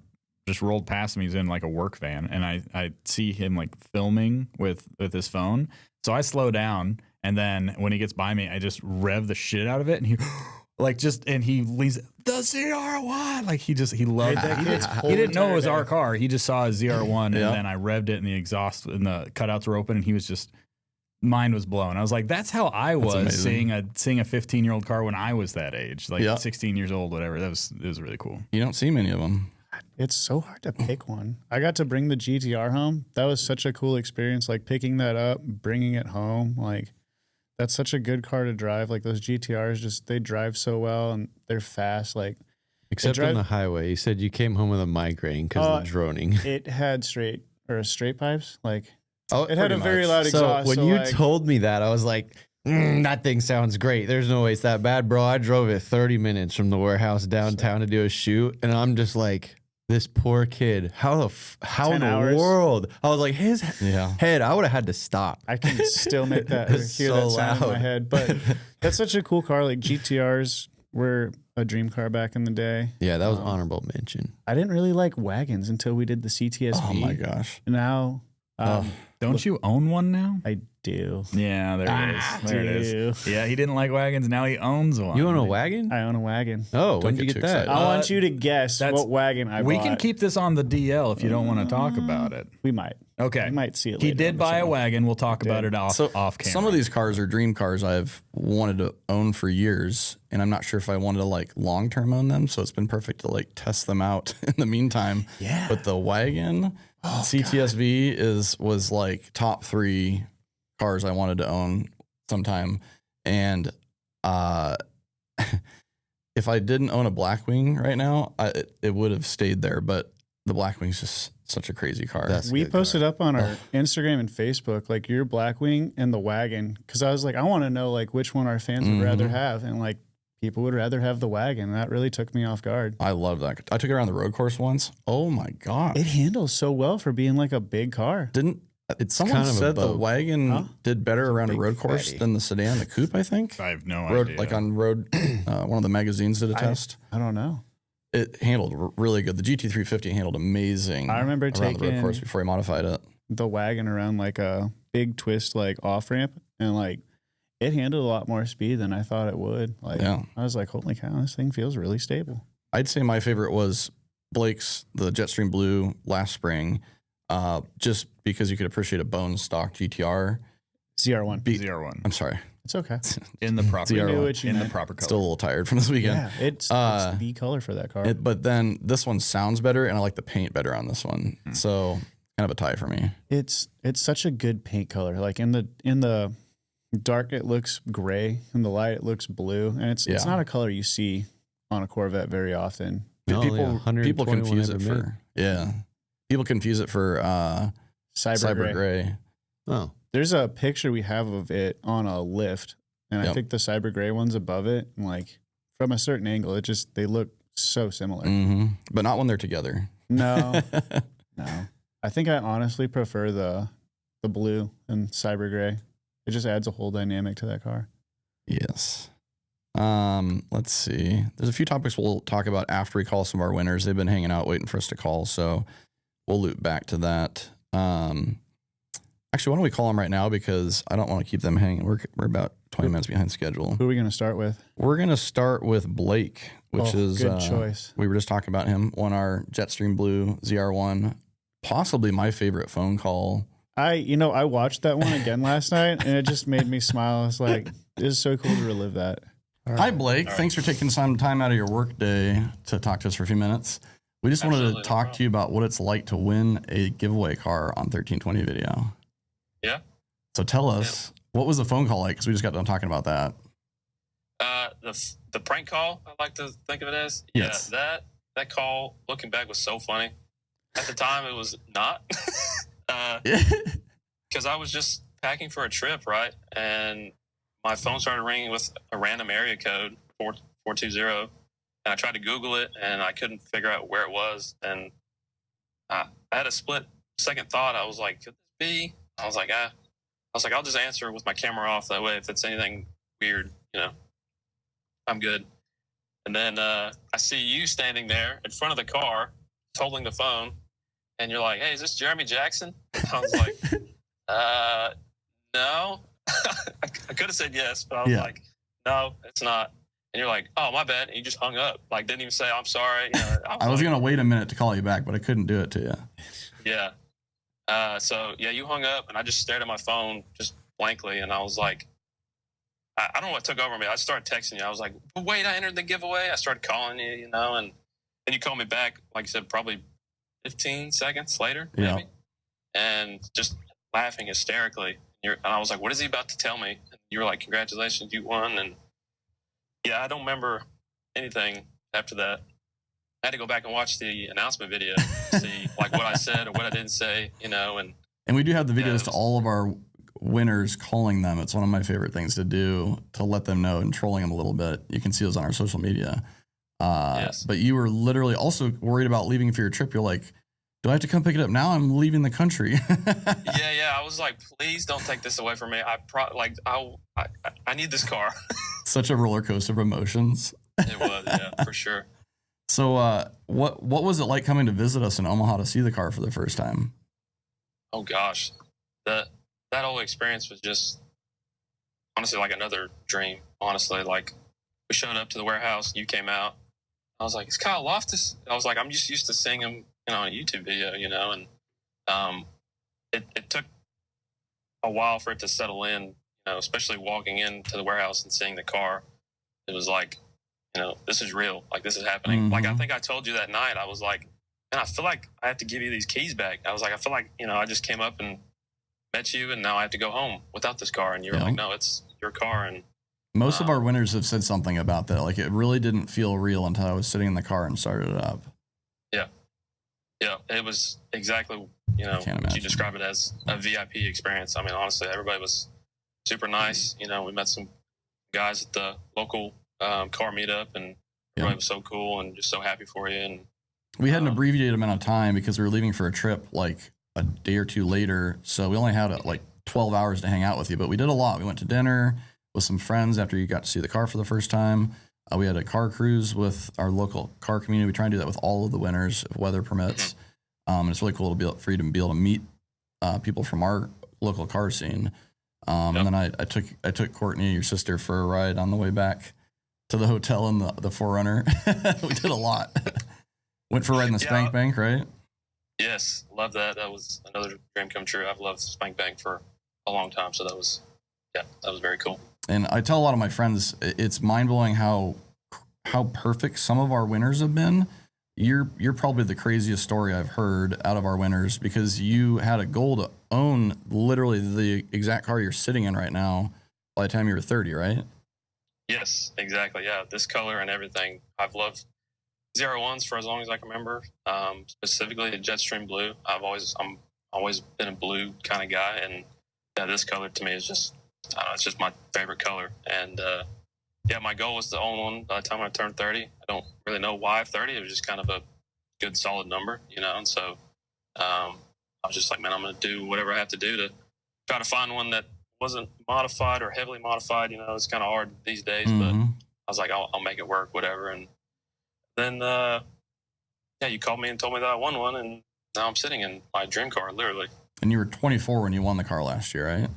Speaker 4: just rolled past him. He's in like a work van, and I see him like filming with his phone. So I slow down, and then when he gets by me, I just rev the shit out of it, and he he leaves the ZR1. Like he loved that. He didn't know it was our car. He just saw a ZR1, and then I revved it, and the exhaust and the cutouts were open, and he was just mind was blown. I was like, that's how I was seeing a 15-year-old car when I was that age, like 16 years old, whatever. It was really cool.
Speaker 3: You don't see many of them.
Speaker 2: It's so hard to pick one. I got to bring the GTR home. That was such a cool experience, like picking that up, bringing it home. Like that's such a good car to drive. Like those GTRs, they drive so well and they're fast. Like
Speaker 5: Except on the highway. You said you came home with a migraine because of the droning.
Speaker 2: it had straight pipes. Like
Speaker 3: Oh,
Speaker 2: it had a very loud
Speaker 5: So
Speaker 2: exhaust.
Speaker 5: when you told me that, I was like, that thing sounds great. There's no way it's that bad, bro. I drove it 30 minutes from the warehouse downtown to do a shoot, and I'm just like, this poor kid. How in
Speaker 2: 10
Speaker 5: the
Speaker 2: hours.
Speaker 5: world? I was like, his head. I would have had to stop.
Speaker 2: I can still make that
Speaker 5: It's
Speaker 2: hear
Speaker 5: so
Speaker 2: that sound in my
Speaker 5: loud.
Speaker 2: head. But that's such a cool car. Like GTRs were a dream car back in the day.
Speaker 5: Yeah, that was honorable mention.
Speaker 2: I didn't really like wagons until we did the CTSV.
Speaker 3: Oh my gosh.
Speaker 2: Now,
Speaker 4: Don't you own one now?
Speaker 2: I do.
Speaker 4: Yeah, there it is. There it
Speaker 2: do.
Speaker 4: is. Yeah, he didn't like wagons. Now he owns one.
Speaker 5: You own a wagon?
Speaker 2: I own a wagon.
Speaker 5: Oh,
Speaker 3: Don't
Speaker 5: when did you
Speaker 3: get
Speaker 5: get
Speaker 3: too
Speaker 5: that?
Speaker 3: excited.
Speaker 2: I want you to guess
Speaker 4: that's-
Speaker 2: what wagon I
Speaker 4: We
Speaker 2: bought.
Speaker 4: can keep this on the DL if you don't want to talk about it.
Speaker 2: We might.
Speaker 4: Okay.
Speaker 2: You might see it
Speaker 4: He
Speaker 2: later
Speaker 4: did
Speaker 2: on the
Speaker 4: buy a
Speaker 2: channel.
Speaker 4: wagon. We'll talk about
Speaker 2: did.
Speaker 4: it off camera.
Speaker 3: Some of these cars are dream cars I've wanted to own for years, and I'm not sure if I wanted to like long term own them. So it's been perfect to like test them out in the meantime.
Speaker 2: Yeah.
Speaker 3: But the wagon CTSV was like top 3 cars I wanted to own sometime, and if I didn't own a Blackwing right now, it would have stayed there. But the Blackwing's just such a crazy car.
Speaker 5: That's-
Speaker 2: We
Speaker 5: good
Speaker 2: posted
Speaker 5: car.
Speaker 2: up on our Instagram and Facebook like your Blackwing and the wagon because I was like, I want to know like which one our fans would rather have, and like people would rather have the wagon. That really took me off guard.
Speaker 3: I love that. I took it around the road course once. Oh my god!
Speaker 2: It handles so well for being like a big car.
Speaker 3: Someone
Speaker 5: kind of a
Speaker 3: said the
Speaker 5: boat.
Speaker 3: wagon did better around a
Speaker 5: big
Speaker 3: road course
Speaker 5: fatty.
Speaker 3: than the sedan, the coupe. I think
Speaker 4: I have no
Speaker 3: road
Speaker 4: idea.
Speaker 3: like on road. One of the magazines did a test.
Speaker 2: I don't know.
Speaker 3: It handled really good. The GT350 handled amazing.
Speaker 2: I remember
Speaker 3: around the road
Speaker 2: taking-
Speaker 3: course before he modified it.
Speaker 2: The wagon around like a big twist like off ramp, and like it handled a lot more speed than I thought it would. Like
Speaker 3: Yeah.
Speaker 2: I was like, holy cow, this thing feels really stable.
Speaker 3: I'd say my favorite was Blake's, the Jetstream Blue last spring, just because you could appreciate a bone stock GTR.
Speaker 2: ZR1.
Speaker 4: ZR1
Speaker 3: I'm sorry,
Speaker 2: It's okay.
Speaker 4: in the proper
Speaker 3: ZR1.
Speaker 2: Knew what you
Speaker 4: in the
Speaker 2: meant.
Speaker 4: proper color.
Speaker 3: still a little tired from this weekend.
Speaker 2: Yeah, it's
Speaker 3: Uh,
Speaker 2: the color for that car.
Speaker 3: But then this one sounds better, and I like the paint better on this one. So kind of a tie for me.
Speaker 2: It's such a good paint color. Like in the dark, it looks gray. In the light, it looks blue, and it's
Speaker 3: Yeah.
Speaker 2: not a color you see on a Corvette very often.
Speaker 5: No,
Speaker 3: people
Speaker 5: yeah,
Speaker 3: people
Speaker 5: 121
Speaker 3: confuse it
Speaker 5: ever made.
Speaker 3: for people confuse it for
Speaker 2: Cyber, gray.
Speaker 3: gray.
Speaker 5: Oh,
Speaker 2: There's a picture we have of it on a lift, and I
Speaker 3: Yep.
Speaker 2: think the cyber gray one's above it. And like from a certain angle, they look so similar.
Speaker 3: But not when they're together.
Speaker 2: No, no. I think I honestly prefer the blue and cyber gray. It just adds a whole dynamic to that car.
Speaker 3: Yes. Let's see. There's a few topics we'll talk about after we call some of our winners. They've been hanging out waiting for us to call, so we'll loop back to that. Actually, why don't we call them right now because I don't want to keep them hanging. We're about 20 minutes behind schedule.
Speaker 2: Who are we going to start with?
Speaker 3: We're gonna start with Blake, which is
Speaker 2: good choice.
Speaker 3: We were just talking about him. Won our Jetstream Blue ZR1. Possibly my favorite phone call.
Speaker 2: I watched that one again last night, and it just made me smile. I was like, it is so cool to relive that.
Speaker 3: Hi, Blake. Thanks for taking some time out of your work day to talk to us for a few minutes. We just wanted
Speaker 6: Absolutely,
Speaker 3: to
Speaker 6: no
Speaker 3: talk
Speaker 6: problem.
Speaker 3: to you about what it's like to win a giveaway car on 1320 video.
Speaker 6: Yeah.
Speaker 3: So tell us, what was the phone call like? Because we just got done talking about that.
Speaker 6: The prank call, I like to think of it as.
Speaker 3: Yes.
Speaker 6: Yeah, that call, looking back, was so funny. At the time, it was not. Because I was just packing for a trip, right? And my phone started ringing with a random area code, 420. And I tried to Google it, and I couldn't figure out where it was. And I had a split second thought. I was like, could this be? I was like, I'll just answer with my camera off. That way, if it's anything weird, I'm good. And then I see you standing there in front of the car, holding the phone, and you're like, "Hey, is this Jeremy Jackson?" I was like, "No." I could have said yes, but I was
Speaker 3: Yeah.
Speaker 6: like, "No, it's not." And you're like, "Oh, my bad." And you just hung up. Like, didn't even say, "I'm sorry."
Speaker 3: I was
Speaker 6: like,
Speaker 3: going to wait a minute to call you back, but I couldn't do it to you.
Speaker 6: Yeah. You hung up, and I just stared at my phone just blankly, and I was like, I don't know what took over me. I started texting you. I was like, but wait, I entered the giveaway. I started calling you, and then you called me back, like I said, probably 15 seconds later, maybe,
Speaker 3: Yeah.
Speaker 6: and just laughing hysterically. And I was like, what is he about to tell me? And you were like, congratulations, you won. And yeah, I don't remember anything after that. I had to go back and watch the announcement video to see like what I said or what I didn't say,
Speaker 3: And we do have the videos
Speaker 6: Yeah,
Speaker 3: to all of our winners calling them. It's one of my favorite things to do, to let them know and trolling them a little bit. You can see those on our social media.
Speaker 6: Yes.
Speaker 3: But you were literally also worried about leaving for your trip. You're like, do I have to come pick it up now? I'm leaving the country.
Speaker 6: Yeah. I was like, please don't take this away from me. I need this car.
Speaker 3: Such a roller coaster of emotions.
Speaker 6: It was, yeah, for sure.
Speaker 3: So what was it like coming to visit us in Omaha to see the car for the first time?
Speaker 6: Oh gosh, that that whole experience was just honestly like another dream. Honestly, like we showed up to the warehouse, you came out. I was like, "It's Kyle Loftus." I was like, "I'm just used to seeing him, on a YouTube video, and it took a while for it to settle in, especially walking into the warehouse and seeing the car. It was like, this is real. Like, this is happening.
Speaker 3: Mm-hmm.
Speaker 6: Like, I think I told you that night, I was like, man, I feel like I have to give you these keys back. I was like, I feel like, I just came up and met you, and now I have to go home without this car. And you were like, no, it's your car. And
Speaker 3: most of our winners have said something about that. Like, it really didn't feel real until I was sitting in the car and started it up.
Speaker 6: Yeah, it was exactly, what you describe it as a VIP experience. I mean, honestly, everybody was super nice. We met some guys at the local car meetup, and everybody was so cool and just so happy for you. And
Speaker 3: we had an abbreviated amount of time because we were leaving for a trip like a day or two later. So we only had like 12 hours to hang out with you, but we did a lot. We went to dinner with some friends after you got to see the car for the first time. We had a car cruise with our local car community. We try and do that with all of the winners if weather permits. And it's really cool for you to be able to meet people from our local car scene. And then I took Courtney, your sister, for a ride on the way back to the hotel in the 4Runner. We did a lot. Went for a ride in the Spank Bank, right?
Speaker 6: Yes, love that. That was another dream come true. I've loved Spank Bank for a long time, so that was very cool. And
Speaker 3: I tell a lot of my friends, it's mind-blowing how perfect some of our winners have been. You're probably the craziest story I've heard out of our winners, because you had a goal to own literally the exact car you're sitting in right now by the time you were 30, right?
Speaker 6: Yes, exactly. Yeah, this color and everything. I've loved 01s for as long as I can remember. Specifically the Jetstream blue. I'm always been a blue kind of guy, and this color to me is just it's just my favorite color. And my goal was to own one by the time I turned 30. I don't really know why 30. It was just kind of a good solid number, And so I was just like, man, I'm going to do whatever I have to do to try to find one that wasn't modified or heavily modified. It's kind of hard these days, but I was like, I'll make it work, whatever. And then, you called me and told me that I won one, and now I'm sitting in my dream car, literally.
Speaker 3: And you were 24 when you won the car last year, right?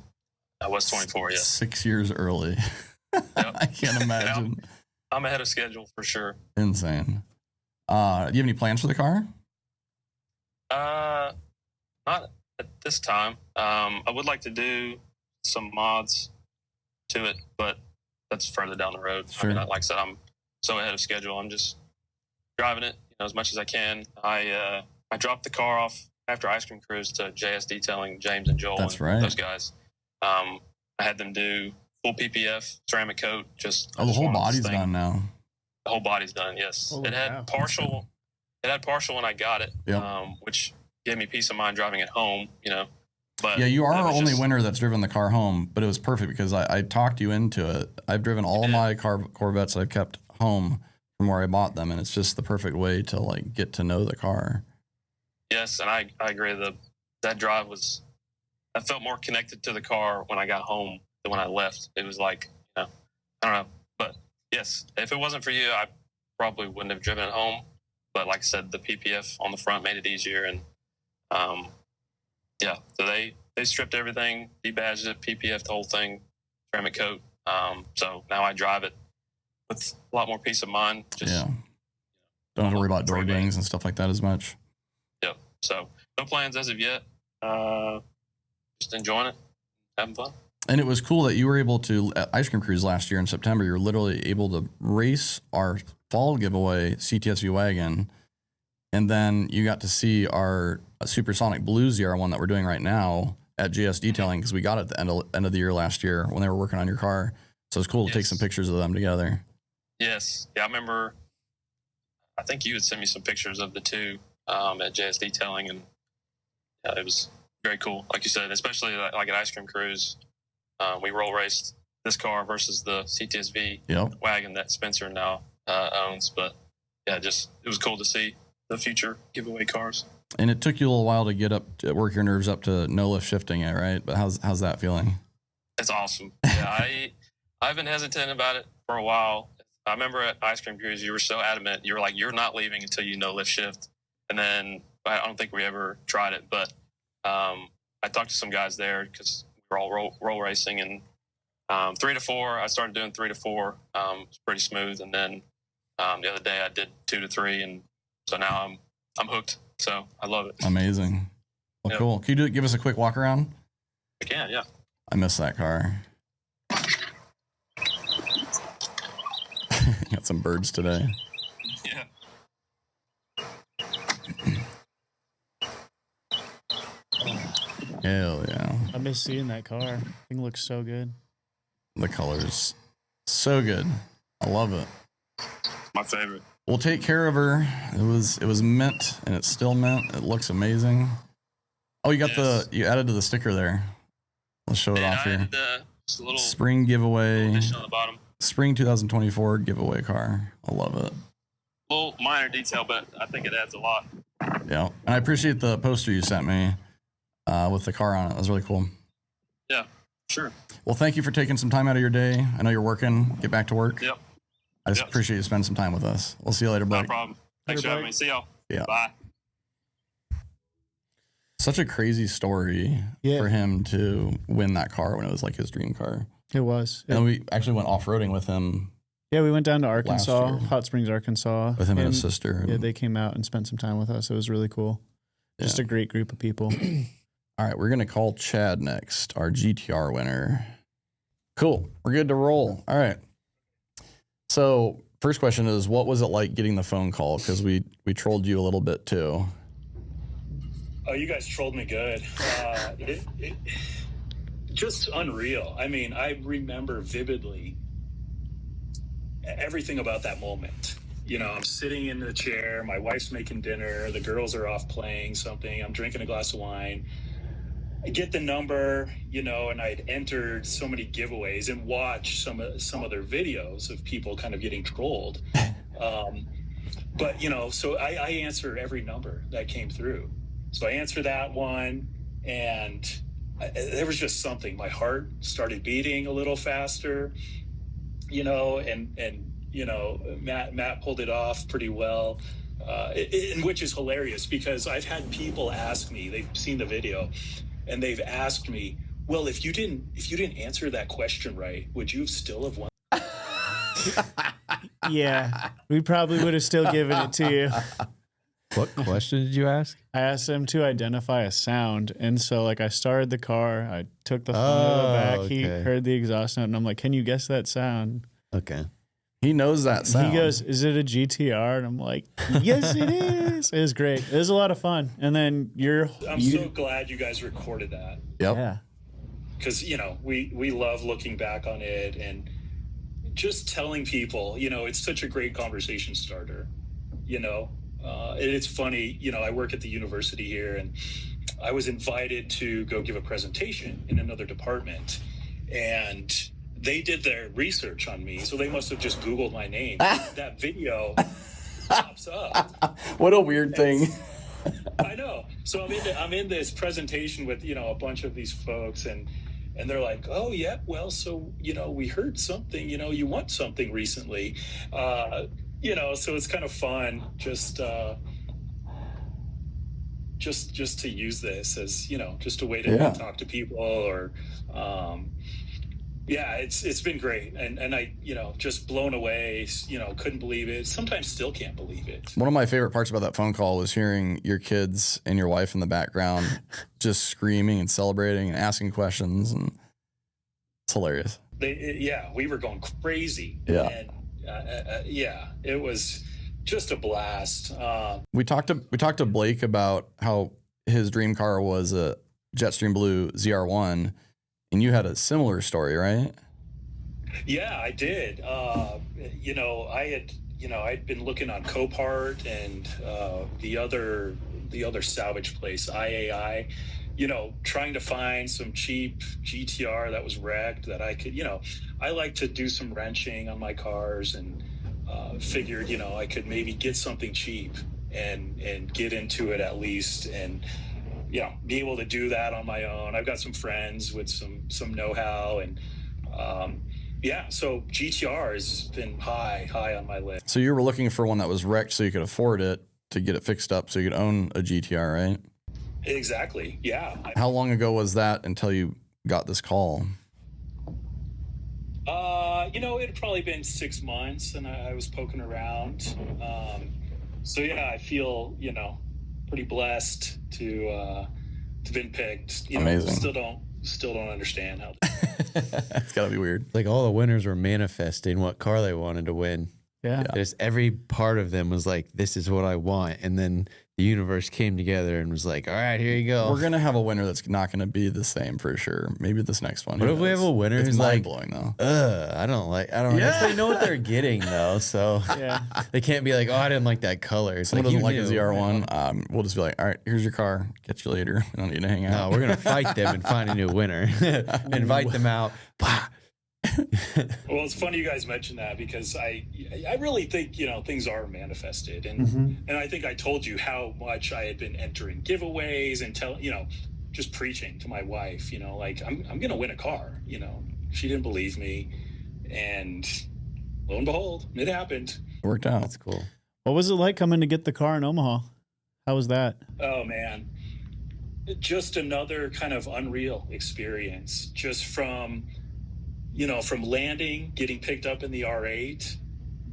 Speaker 6: I was 24, yes.
Speaker 3: 6 years early.
Speaker 6: Yep.
Speaker 3: I can't imagine.
Speaker 6: I'm ahead of schedule for sure.
Speaker 3: Insane. Do you have any plans for the car?
Speaker 6: Not at this time. I would like to do some mods to it, but that's further down the road.
Speaker 3: Sure.
Speaker 6: I mean, like I said, I'm so ahead of schedule. I'm just driving it, as much as I can. I dropped the car off after Ice Cream Cruise to JS Detailing, James and Joel.
Speaker 3: That's
Speaker 6: and
Speaker 3: right.
Speaker 6: Those guys. I had them do full PPF ceramic coat.
Speaker 3: The whole body's done now.
Speaker 6: The whole body's done. Yes,
Speaker 2: Holy
Speaker 6: it had
Speaker 2: cow.
Speaker 6: partial. It had partial when I got it, which gave me peace of mind driving it home. But
Speaker 3: yeah, you are our only winner that's driven the car home, but it was perfect because I talked you into it. I've driven all my Corvettes I've kept home from where I bought them, and it's just the perfect way to get to know the car.
Speaker 6: Yes, and I agree. That drive I felt more connected to the car when I got home than when I left. It was like, I don't know. But yes, if it wasn't for you, I probably wouldn't have driven it home. But like I said, the PPF on the front made it easier. And so they stripped everything, debadged it, PPF the whole thing, ceramic coat. So now I drive it with a lot more peace of mind. Don't
Speaker 3: have to worry about door gangs and stuff like that as much.
Speaker 6: Yep. So no plans as of yet. Just enjoying it, having fun.
Speaker 3: And it was cool that you were able to, at Ice Cream Cruise last year in September, you were literally able to race our fall giveaway CTSV wagon. And then you got to see our Supersonic Blue ZR1 that we're doing right now at JS Detailing, because we got it at the end of the year last year when they were working on your car. So it's cool to take some pictures of them together.
Speaker 6: Yes. Yeah, I remember, I think you had sent me some pictures of the two at JS Detailing, and it was very cool. Like you said, especially like at Ice Cream Cruise, we roll raced this car versus the CTSV wagon that Spencer now owns. But it was cool to see the future giveaway cars.
Speaker 3: And it took you a little while to work your nerves up to no lift shifting it, right? But how's that feeling?
Speaker 6: It's awesome. Yeah, I've been hesitant about it for a while. I remember at Ice Cream Cruise, you were so adamant. You were like, you're not leaving until you no lift shift. And then I don't think we ever tried it, but I talked to some guys there because roll racing, and 3 to 4. I started doing 3 to 4. It's pretty smooth, and then the other day I did 2 to 3, and so now I'm hooked. So I love it.
Speaker 3: Amazing. Well,
Speaker 6: Yep.
Speaker 3: cool. Can you give us a quick walk around?
Speaker 6: I can, yeah.
Speaker 3: I miss that car. Got some birds today.
Speaker 6: Yeah.
Speaker 3: Hell yeah.
Speaker 2: I miss seeing that car. Thing looks so good.
Speaker 3: The colors. So good. I love it.
Speaker 6: My favorite.
Speaker 3: We'll take care of her. It was mint and it's still mint. It looks amazing. Oh, you got you added to the sticker there. Let's show it off
Speaker 6: I
Speaker 3: here.
Speaker 6: added just a little
Speaker 3: Spring giveaway.
Speaker 6: addition on the bottom.
Speaker 3: Spring 2024 giveaway car. I love it.
Speaker 6: Little minor detail, but I think it adds a lot.
Speaker 3: Yeah. And I appreciate the poster you sent me with the car on it. That was really cool.
Speaker 6: Yeah, sure.
Speaker 3: Well, thank you for taking some time out of your day. I know you're working. Get back to work.
Speaker 6: Yep.
Speaker 3: I just appreciate you spending some time with us. We'll see you later,
Speaker 6: No
Speaker 3: Blake.
Speaker 6: problem. Thanks for having me. See y'all.
Speaker 3: Yeah.
Speaker 6: Bye.
Speaker 3: Such a crazy story for him to win that car when it was like his dream car.
Speaker 2: It was.
Speaker 3: And we actually went off-roading with him.
Speaker 2: Yeah, we went down to Arkansas,
Speaker 3: year.
Speaker 2: Hot Springs, Arkansas.
Speaker 3: With him and his sister.
Speaker 2: Yeah, they came out and spent some time with us. It was really cool. Just a great group of people.
Speaker 3: All right, we're going to call Chad next, our GTR winner. Cool. We're good to roll. All right. So first question is, what was it like getting the phone call? Because we trolled you a little bit too.
Speaker 7: Oh, you guys trolled me good. Just unreal. I mean, I remember vividly everything about that moment. You know, I'm sitting in the chair, my wife's making dinner, the girls are off playing something, I'm drinking a glass of wine. I get the number, you know, and I'd entered so many giveaways and watched some of their videos of people kind of getting trolled. But, you know, so I answer every number that came through. So I answered that one, and there was just something. My heart started beating a little faster, you know, and you know, Matt pulled it off pretty well, and which is hilarious because I've had people ask me, they've seen the video, and they've asked me, well, if you didn't answer that question right, would you still have won?
Speaker 2: Yeah, we probably would have still given it to you.
Speaker 5: What question did you ask?
Speaker 2: I asked them to identify a sound, and so like I started the car, I took the phone to the back, he heard the exhaust note, and I'm like, "Can you guess that sound?"
Speaker 5: Okay.
Speaker 3: He knows that sound.
Speaker 2: He goes, "Is it a GTR?" And I'm like, "Yes, it is." It was great. It was a lot of fun. And then
Speaker 7: I'm so glad you guys recorded that.
Speaker 3: Yep.
Speaker 2: Yeah.
Speaker 7: Because, you know, we love looking back on it and just telling people, you know, it's such a great conversation starter, you know. It's funny, you know, I work at the university here, and I was invited to go give a presentation in another department, and they did their research on me, so they must have just Googled my name. That video pops up.
Speaker 3: What a weird thing.
Speaker 7: I know. So I'm in this presentation with, you know, a bunch of these folks, and they're like, "Oh yeah, well, so, you know, we heard something, you know, you won something recently." You know, so it's kind of fun just to use this as, you know, just a way to talk to people, or yeah, it's been great. And I, you know, just blown away, you know, couldn't believe it. Sometimes still can't believe it.
Speaker 3: One of my favorite parts about that phone call was hearing your kids and your wife in the background just screaming and celebrating and asking questions, and it's hilarious.
Speaker 7: We were going crazy.
Speaker 3: Yeah.
Speaker 7: And yeah, it was just a blast.
Speaker 3: We talked to Blake about how his dream car was a Jetstream Blue ZR1, and you had a similar story, right?
Speaker 7: Yeah, I did. You know, I'd been looking on Copart and the other salvage place, IAI, you know, trying to find some cheap GTR that was wrecked that I could, you know, I like to do some wrenching on my cars, and figured, you know, I could maybe get something cheap and get into it at least, and, you know, be able to do that on my own. I've got some friends with some know-how, and yeah, so GTR has been high on my list.
Speaker 3: So you were looking for one that was wrecked so you could afford it to get it fixed up so you could own a GTR, right?
Speaker 7: Exactly. Yeah.
Speaker 3: How long ago was that until you got this call?
Speaker 7: It had probably been 6 months, and I was poking around. So yeah, I feel pretty blessed to been picked.
Speaker 3: Amazing.
Speaker 7: Still don't understand how.
Speaker 3: It's gotta be weird.
Speaker 5: Like all the winners were manifesting what car they wanted to win.
Speaker 2: Yeah.
Speaker 5: Just every part of them was like, this is what I want. And then the universe came together and was like, all right, here you go.
Speaker 3: We're gonna have a winner that's not gonna be the same for sure. Maybe this next one.
Speaker 5: What if we have a winner
Speaker 3: It's
Speaker 5: who's like,
Speaker 3: mind blowing though.
Speaker 5: I don't guess they know what they're getting though. So
Speaker 2: Yeah.
Speaker 5: they can't be like, oh, I didn't like that color. It's
Speaker 3: Someone
Speaker 5: like,
Speaker 3: doesn't
Speaker 5: you
Speaker 3: like
Speaker 5: knew.
Speaker 3: the ZR1. We'll just be like, all right, here's your car. Catch you later. We don't need to hang out.
Speaker 5: No, we're going to fight them and find a new winner. Invite them out.
Speaker 7: Well, it's funny you guys mentioned that, because I really think things are manifested, and I think I told you how much I had been entering giveaways and just preaching to my wife, like I'm gonna win a car. She didn't believe me, and lo and behold, it happened.
Speaker 3: It worked out.
Speaker 5: That's cool.
Speaker 2: What was it like coming to get the car in Omaha? How was that?
Speaker 7: Oh man, just another kind of unreal experience. Just from landing, getting picked up in the R8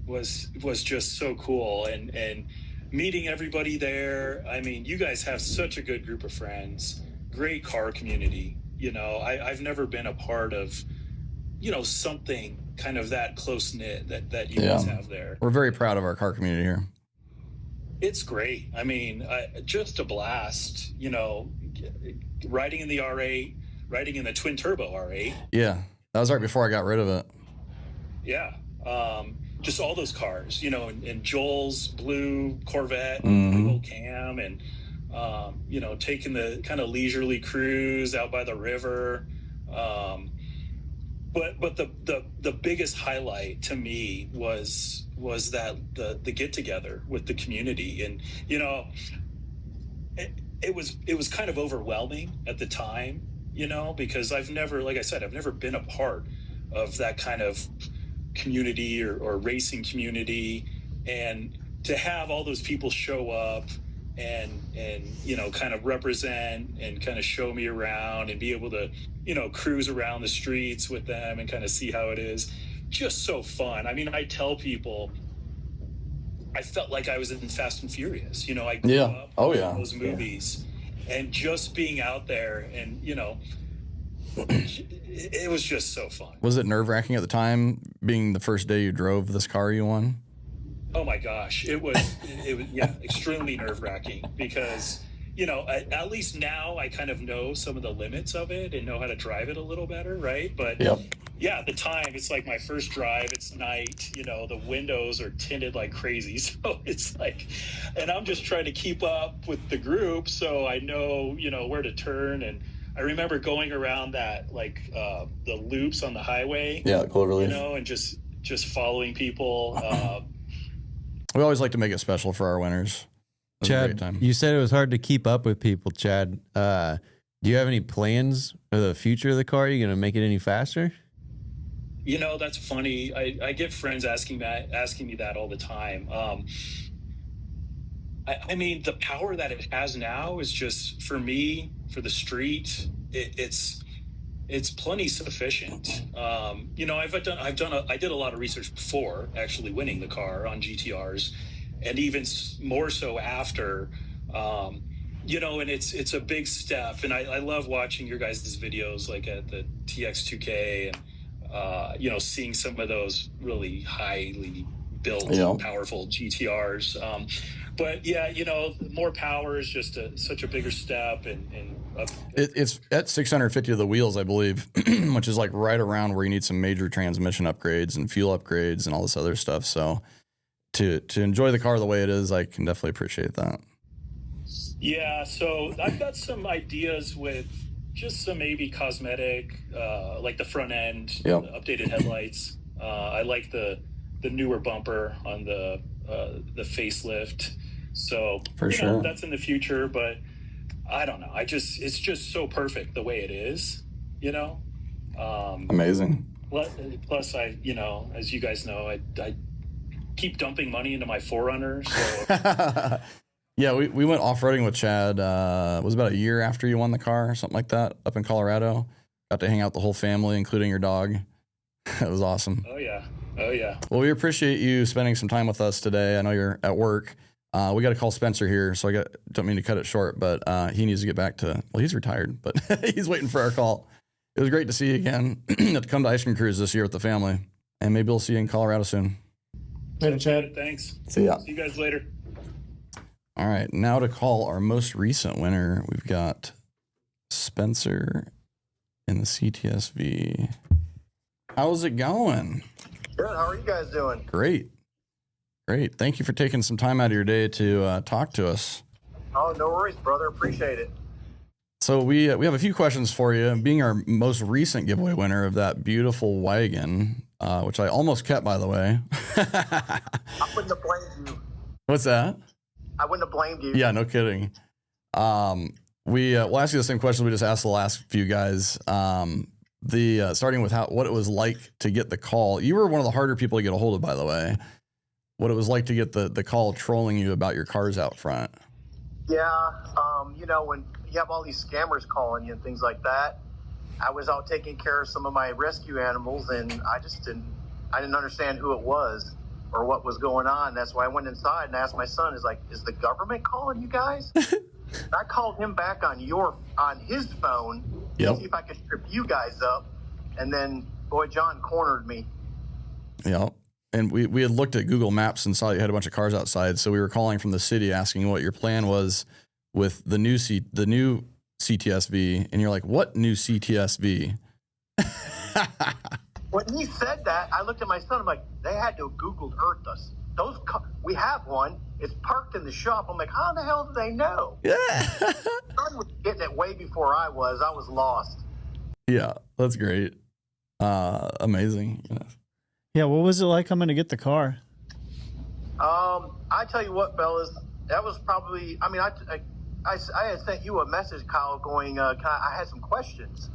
Speaker 7: was just so cool, and meeting everybody there. I mean, you guys have such a good group of friends, great car community. I've never been a part of, something kind of that close knit that you guys have there.
Speaker 3: We're very proud of our car community here.
Speaker 7: It's great. I mean, just a blast, riding in the R8, riding in the twin turbo R8.
Speaker 3: Yeah. That was right before I got rid of it.
Speaker 7: Yeah. Just all those cars, and Joel's blue Corvette,
Speaker 3: Mm-hmm.
Speaker 7: blue Cam, and, taking the kind of leisurely cruise out by the river. But the biggest highlight to me was that the get together with the community, and it was kind of overwhelming at the time, because I've never been a part of that kind of community or racing community, and to have all those people show up and kind of represent and kind of show me around and be able to cruise around the streets with them and kind of see how it is, just so fun. I mean, I tell people I felt like I was in Fast and Furious. I grew up with those movies, and just being out there, and it was just so fun.
Speaker 3: Was it nerve-wracking at the time, being the first day you drove this car you won?
Speaker 7: Oh my gosh, it was extremely nerve-wracking, because at least now I kind of know some of the limits of it and know how to drive it a little better, right? But yeah, at the time, it's like my first drive, it's night, the windows are tinted like crazy. So it's like, and I'm just trying to keep up with the group, so I know, where to turn. And I remember going around that, like, the loops on the highway,
Speaker 3: Cloverleaf,
Speaker 7: and just following people.
Speaker 3: We always like to make it special for our winners. It was a great
Speaker 5: Chad,
Speaker 3: time.
Speaker 5: you said it was hard to keep up with people, Chad. Do you have any plans for the future of the car? Are you going to make it any faster?
Speaker 7: That's funny. I get friends asking me that all the time. I mean, the power that it has now is just, for me, for the street, it's plenty sufficient. I did a lot of research before actually winning the car on GTRs, and even more so after. And it's a big step, and I love watching your guys' videos, like at the TX2K, and seeing some of those really highly built, powerful GTRs. But yeah, more power is just such a bigger step, and
Speaker 3: it's at 650 of the wheels, I believe, which is like right around where you need some major transmission upgrades and fuel upgrades and all this other stuff. So to enjoy the car the way it is, I can definitely appreciate that.
Speaker 7: Yeah, so I've got some ideas with just some maybe cosmetic, like the front end, updated headlights. I like the newer bumper on the facelift. So
Speaker 3: for sure,
Speaker 7: that's in the future, but I don't know. It's just so perfect the way it is,
Speaker 3: Amazing.
Speaker 7: Plus I, as you guys know, I keep dumping money into my 4Runner. So
Speaker 3: yeah, we went off-roading with Chad. It was about a year after you won the car, something like that, up in Colorado. Got to hang out with the whole family, including your dog. That was awesome.
Speaker 7: Oh yeah. Oh yeah.
Speaker 3: Well, we appreciate you spending some time with us today. I know you're at work. We got to call Spencer here, so don't mean to cut it short, but he needs to get back to, well, he's retired, but he's waiting for our call. It was great to see you again. To come to Ice Cream Cruise this year with the family, and maybe we'll see you in Colorado soon.
Speaker 2: Later, Chad.
Speaker 7: Thanks.
Speaker 3: See ya.
Speaker 7: See you guys later.
Speaker 3: All right, now to call our most recent winner, we've got Spencer in the CTSV. How's it going?
Speaker 8: Good. How are you guys doing?
Speaker 3: Great. Great. Thank you for taking some time out of your day to talk to us.
Speaker 8: Oh, no worries, brother. Appreciate it.
Speaker 3: So we have a few questions for you. Being our most recent giveaway winner of that beautiful wagon, which I almost kept, by the way.
Speaker 8: I wouldn't have blamed you.
Speaker 3: What's that?
Speaker 8: I wouldn't have blamed you.
Speaker 3: Yeah, no kidding. We'll ask you the same question we just asked the last few guys. Starting with what it was like to get the call. You were one of the harder people to get a hold of, by the way. What it was like to get the call trolling you about your cars out front.
Speaker 8: Yeah. When you have all these scammers calling you and things like that, I was out taking care of some of my rescue animals, and I didn't understand who it was or what was going on. That's why I went inside and asked my son, is the government calling you guys? I called him back on his phone to see if I could trip you guys up, and then boy, John cornered me.
Speaker 3: Yeah. And we had looked at Google Maps and saw you had a bunch of cars outside, so we were calling from the city asking what your plan was with the new CTSV, and you're like, "What new CTSV?"
Speaker 8: When he said that, I looked at my son. I'm like, "They had to have Googled Earth us. We have one. It's parked in the shop." I'm like, "How the hell do they know?"
Speaker 3: Yeah.
Speaker 8: Son was getting it way before I was. I was lost.
Speaker 3: Yeah, that's great. Amazing.
Speaker 2: Yeah, what was it like coming to get the car?
Speaker 8: I tell you what, fellas, that was probably. I mean, I had sent you a message, Kyle, going. I had some questions,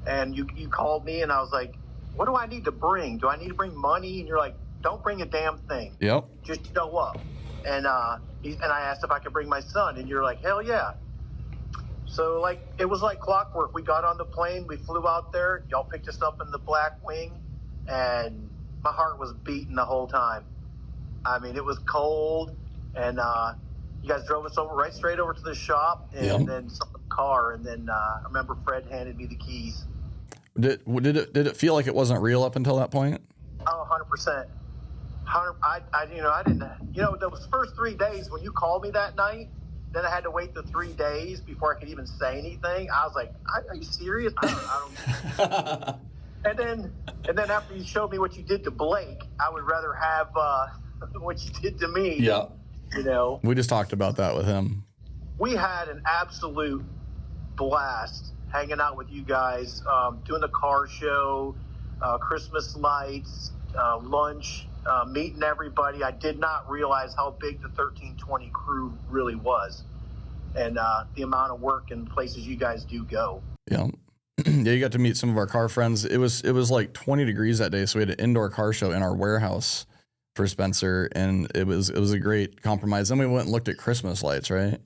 Speaker 8: and you called me, and I was like, "What do I need to bring? Do I need to bring money?" And you're like, "Don't bring a damn thing.
Speaker 3: Yep.
Speaker 8: Just show up." And I asked if I could bring my son, and you're like, "Hell yeah." So it was like clockwork. We got on the plane, we flew out there. Y'all picked us up in the Black Wing, and my heart was beating the whole time. I mean, it was cold, and you guys drove us right straight over to the shop, and then saw the car, and then I remember Fred handed me the keys.
Speaker 3: Did it feel like it wasn't real up until that point?
Speaker 8: Oh, 100%. I didn't. Those first 3 days when you called me that night, then I had to wait the 3 days before I could even say anything. I was like, "Are you serious?" I don't. And then after you showed me what you did to Blake, I would rather have what you did to me.
Speaker 3: Yeah.
Speaker 8: We
Speaker 3: just talked about that with him.
Speaker 8: We had an absolute blast hanging out with you guys, doing the car show, Christmas lights, lunch, meeting everybody. I did not realize how big the 1320 crew really was, and the amount of work and places you guys do go.
Speaker 3: Yeah. Yeah, you got to meet some of our car friends. It was like 20 degrees that day, so we had an indoor car show in our warehouse for Spencer, and it was a great compromise. Then we went and looked at Christmas lights, right?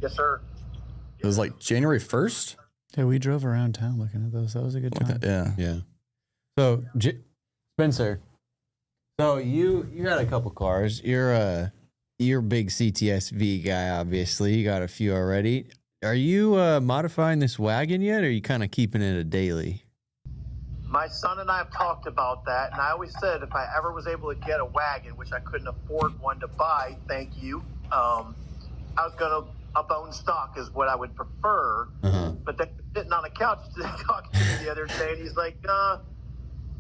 Speaker 8: Yes, sir.
Speaker 3: It was like January 1st.
Speaker 2: Yeah, we drove around town looking at those. That was a good time.
Speaker 3: Yeah.
Speaker 5: So, Spencer, so you got a couple cars. You're a big CTSV guy, obviously. You got a few already. Are you modifying this wagon yet, or are you kind of keeping it a daily?
Speaker 8: My son and I have talked about that, and I always said if I ever was able to get a wagon, which I couldn't afford one to buy, thank you, I was going to a bone stock is what I would prefer. But then sitting on the couch talking to me the other day, and he's like,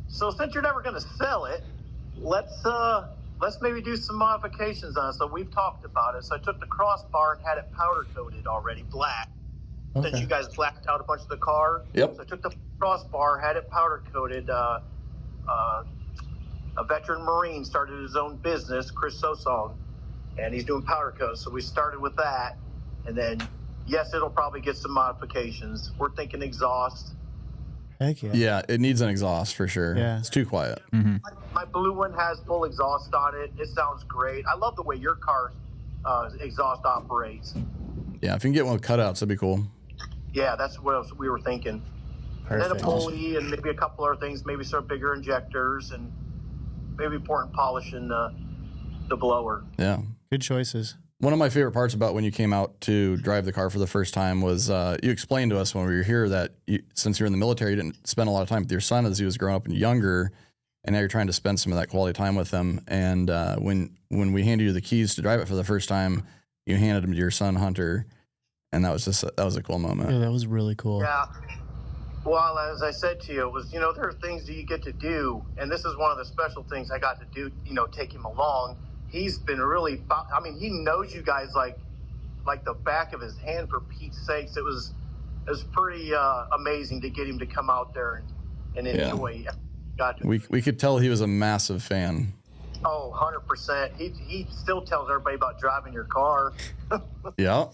Speaker 8: so since you're never going to sell it, let's maybe do some modifications on it. So we've talked about it. So I took the crossbar and had it powder coated already black.
Speaker 2: Okay.
Speaker 8: Since you guys blacked out a bunch of the car.
Speaker 3: Yep.
Speaker 8: So I took the crossbar, had it powder coated. A veteran Marine started his own business, Chris Sosong, and he's doing powder coat. So we started with that. And then, yes, it'll probably get some modifications. We're thinking exhaust.
Speaker 2: Heck yeah.
Speaker 3: Yeah, it needs an exhaust for sure.
Speaker 2: Yeah.
Speaker 3: It's too quiet.
Speaker 8: My blue one has full exhaust on it. It sounds great. I love the way your car's exhaust operates.
Speaker 3: Yeah, if you can get one with cutouts, that'd be cool.
Speaker 8: Yeah, that's what we were thinking. And then a
Speaker 2: Perfect.
Speaker 8: pulley and maybe a couple other things, maybe some bigger injectors and maybe pouring polishing the blower.
Speaker 3: Yeah.
Speaker 2: Good choices.
Speaker 3: One of my favorite parts about when you came out to drive the car for the first time was you explained to us when we were here that since you're in the military, you didn't spend a lot of time with your son as he was growing up and younger, and now you're trying to spend some of that quality time with him. And when we handed you the keys to drive it for the first time, you handed them to your son, Hunter, and that was a cool moment.
Speaker 2: Yeah, that was really cool.
Speaker 8: Yeah. Well, as I said to you, it was, there are things that you get to do, and this is one of the special things I got to do, take him along. He's been really, he knows you guys like the back of his hand, for Pete's sakes. It was pretty amazing to get him to come out there and enjoy. Yeah.
Speaker 3: We could tell he was a massive fan.
Speaker 8: Oh, 100%. He still tells everybody about driving your car.
Speaker 3: Yeah.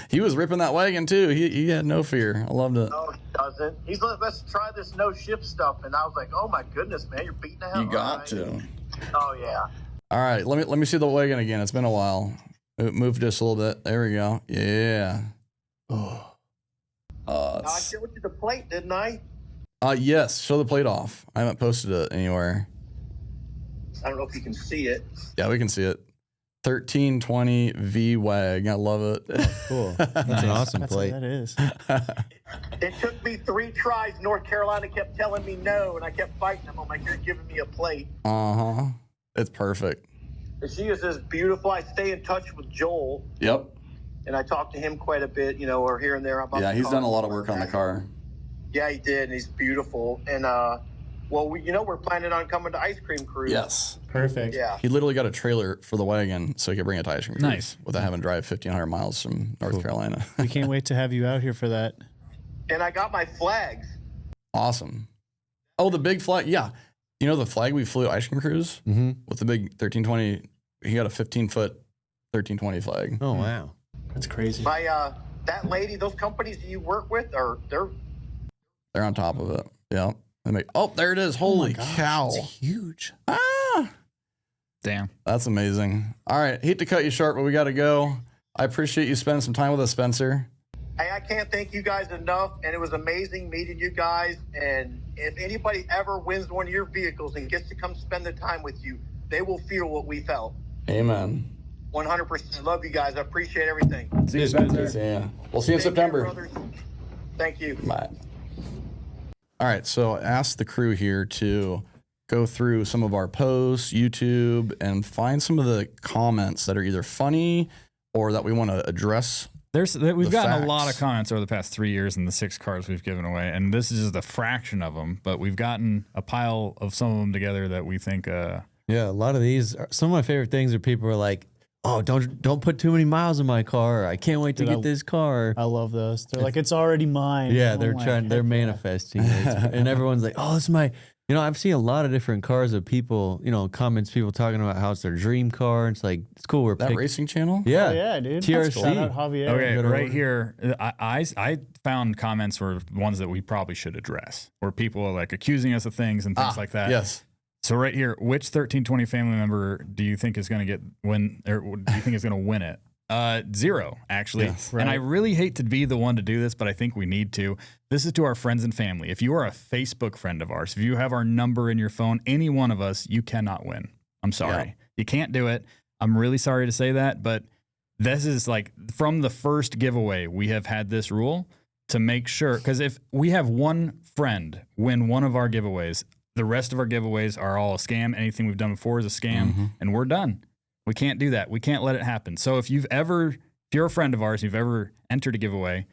Speaker 3: He was ripping that wagon too. He had no fear. I loved it.
Speaker 8: No, he doesn't. He's like, let's try this no shift stuff. And I was like, oh my goodness, man, you're beating the hell.
Speaker 3: You got to.
Speaker 8: Oh yeah.
Speaker 3: All right, let me see the wagon again. It's been a while. Move just a little bit. There we go. Yeah. Oh.
Speaker 8: I showed you the plate, didn't I?
Speaker 3: Yes. Show the plate off. I haven't posted it anywhere.
Speaker 8: I don't know if you can see it.
Speaker 3: Yeah, we can see it. 1320 V-Wag. I love it.
Speaker 5: Cool. That's an awesome
Speaker 2: That's
Speaker 5: plate.
Speaker 2: what that is.
Speaker 8: It took me 3 tries. North Carolina kept telling me no, and I kept fighting them. I'm like, you're giving me a plate.
Speaker 3: Uh-huh. It's perfect.
Speaker 8: And she is just beautiful. I stay in touch with Joel,
Speaker 3: Yep.
Speaker 8: and I talk to him quite a bit, or here and there about
Speaker 3: Yeah,
Speaker 8: the
Speaker 3: he's
Speaker 8: car.
Speaker 3: done a lot of work on the car.
Speaker 8: Yeah, he did, and he's beautiful. And we're planning on coming to Ice Cream Cruise.
Speaker 3: Yes.
Speaker 2: Perfect.
Speaker 8: Yeah.
Speaker 3: He literally got a trailer for the wagon so he could bring it to Ice Cream Cruise
Speaker 4: Nice.
Speaker 3: without having to drive 1,500 miles from North Carolina.
Speaker 2: We can't wait to have you out here for that.
Speaker 8: And I got my flags.
Speaker 3: Awesome. Oh, the big flag. Yeah. You know the flag we flew at Ice Cream Cruise with the big 1320? He got a 15-foot 1320 flag.
Speaker 5: Oh, wow.
Speaker 2: That's crazy.
Speaker 8: That lady, those companies that you work with,
Speaker 3: They're on top of it. Yeah. There it is. Holy cow.
Speaker 2: It's huge.
Speaker 4: Damn.
Speaker 3: That's amazing. All right. Hate to cut you short, but we got to go. I appreciate you spending some time with us, Spencer.
Speaker 8: Hey, I can't thank you guys enough, and it was amazing meeting you guys. And if anybody ever wins one of your vehicles and gets to come spend the time with you, they will feel what we felt.
Speaker 3: Amen.
Speaker 8: 100%. Love you guys. I appreciate everything.
Speaker 3: See you, Spencer. Yeah. We'll see you in
Speaker 8: Take care,
Speaker 3: September.
Speaker 8: brothers. Thank you.
Speaker 3: Bye. All right. So I asked the crew here to go through some of our posts, YouTube, and find some of the comments that are either funny or that we want to address.
Speaker 4: We've gotten a lot
Speaker 3: facts.
Speaker 4: of comments over the past 3 years in the 6 cars we've given away, and this is just a fraction of them. But we've gotten a pile of some of them together that we think.
Speaker 5: Yeah, a lot of these. Some of my favorite things are people are like, "Oh, don't put too many miles in my car. I can't wait to get this car."
Speaker 2: I love those. They're like, it's already mine.
Speaker 5: Yeah,
Speaker 2: I'm
Speaker 5: they're
Speaker 2: like,
Speaker 5: trying. They're
Speaker 2: heck yeah.
Speaker 5: manifesting it, and everyone's like, "Oh, this is my." I've seen a lot of different cars of people. Comments, people talking about how it's their dream car. It's like it's cool. We're
Speaker 3: That racing channel?
Speaker 5: Yeah,
Speaker 2: Oh, yeah, dude.
Speaker 5: TRC.
Speaker 2: Shout out Javier.
Speaker 4: Okay,
Speaker 5: Good
Speaker 4: right
Speaker 5: order.
Speaker 4: here, I found comments were ones that we probably should address, where people are like accusing us of things and things like that.
Speaker 3: Yes.
Speaker 4: So right here, which 1320 family member do you think is going to win it? 0, actually.
Speaker 3: Yes,
Speaker 4: And I really hate to be the one to do this, but I think we need to. This is to our friends and family. If you are a Facebook friend of ours, if you have our number in your phone, any one of us, you cannot win. I'm sorry.
Speaker 3: Yeah.
Speaker 4: You can't do it. I'm really sorry to say that, but this is like from the first giveaway, we have had this rule to make sure, because if we have one friend win one of our giveaways, the rest of our giveaways are all a scam. Anything we've done before is a scam, and we're done. We can't do that. We can't let it happen. So if you're a friend of ours, you've ever entered a giveaway,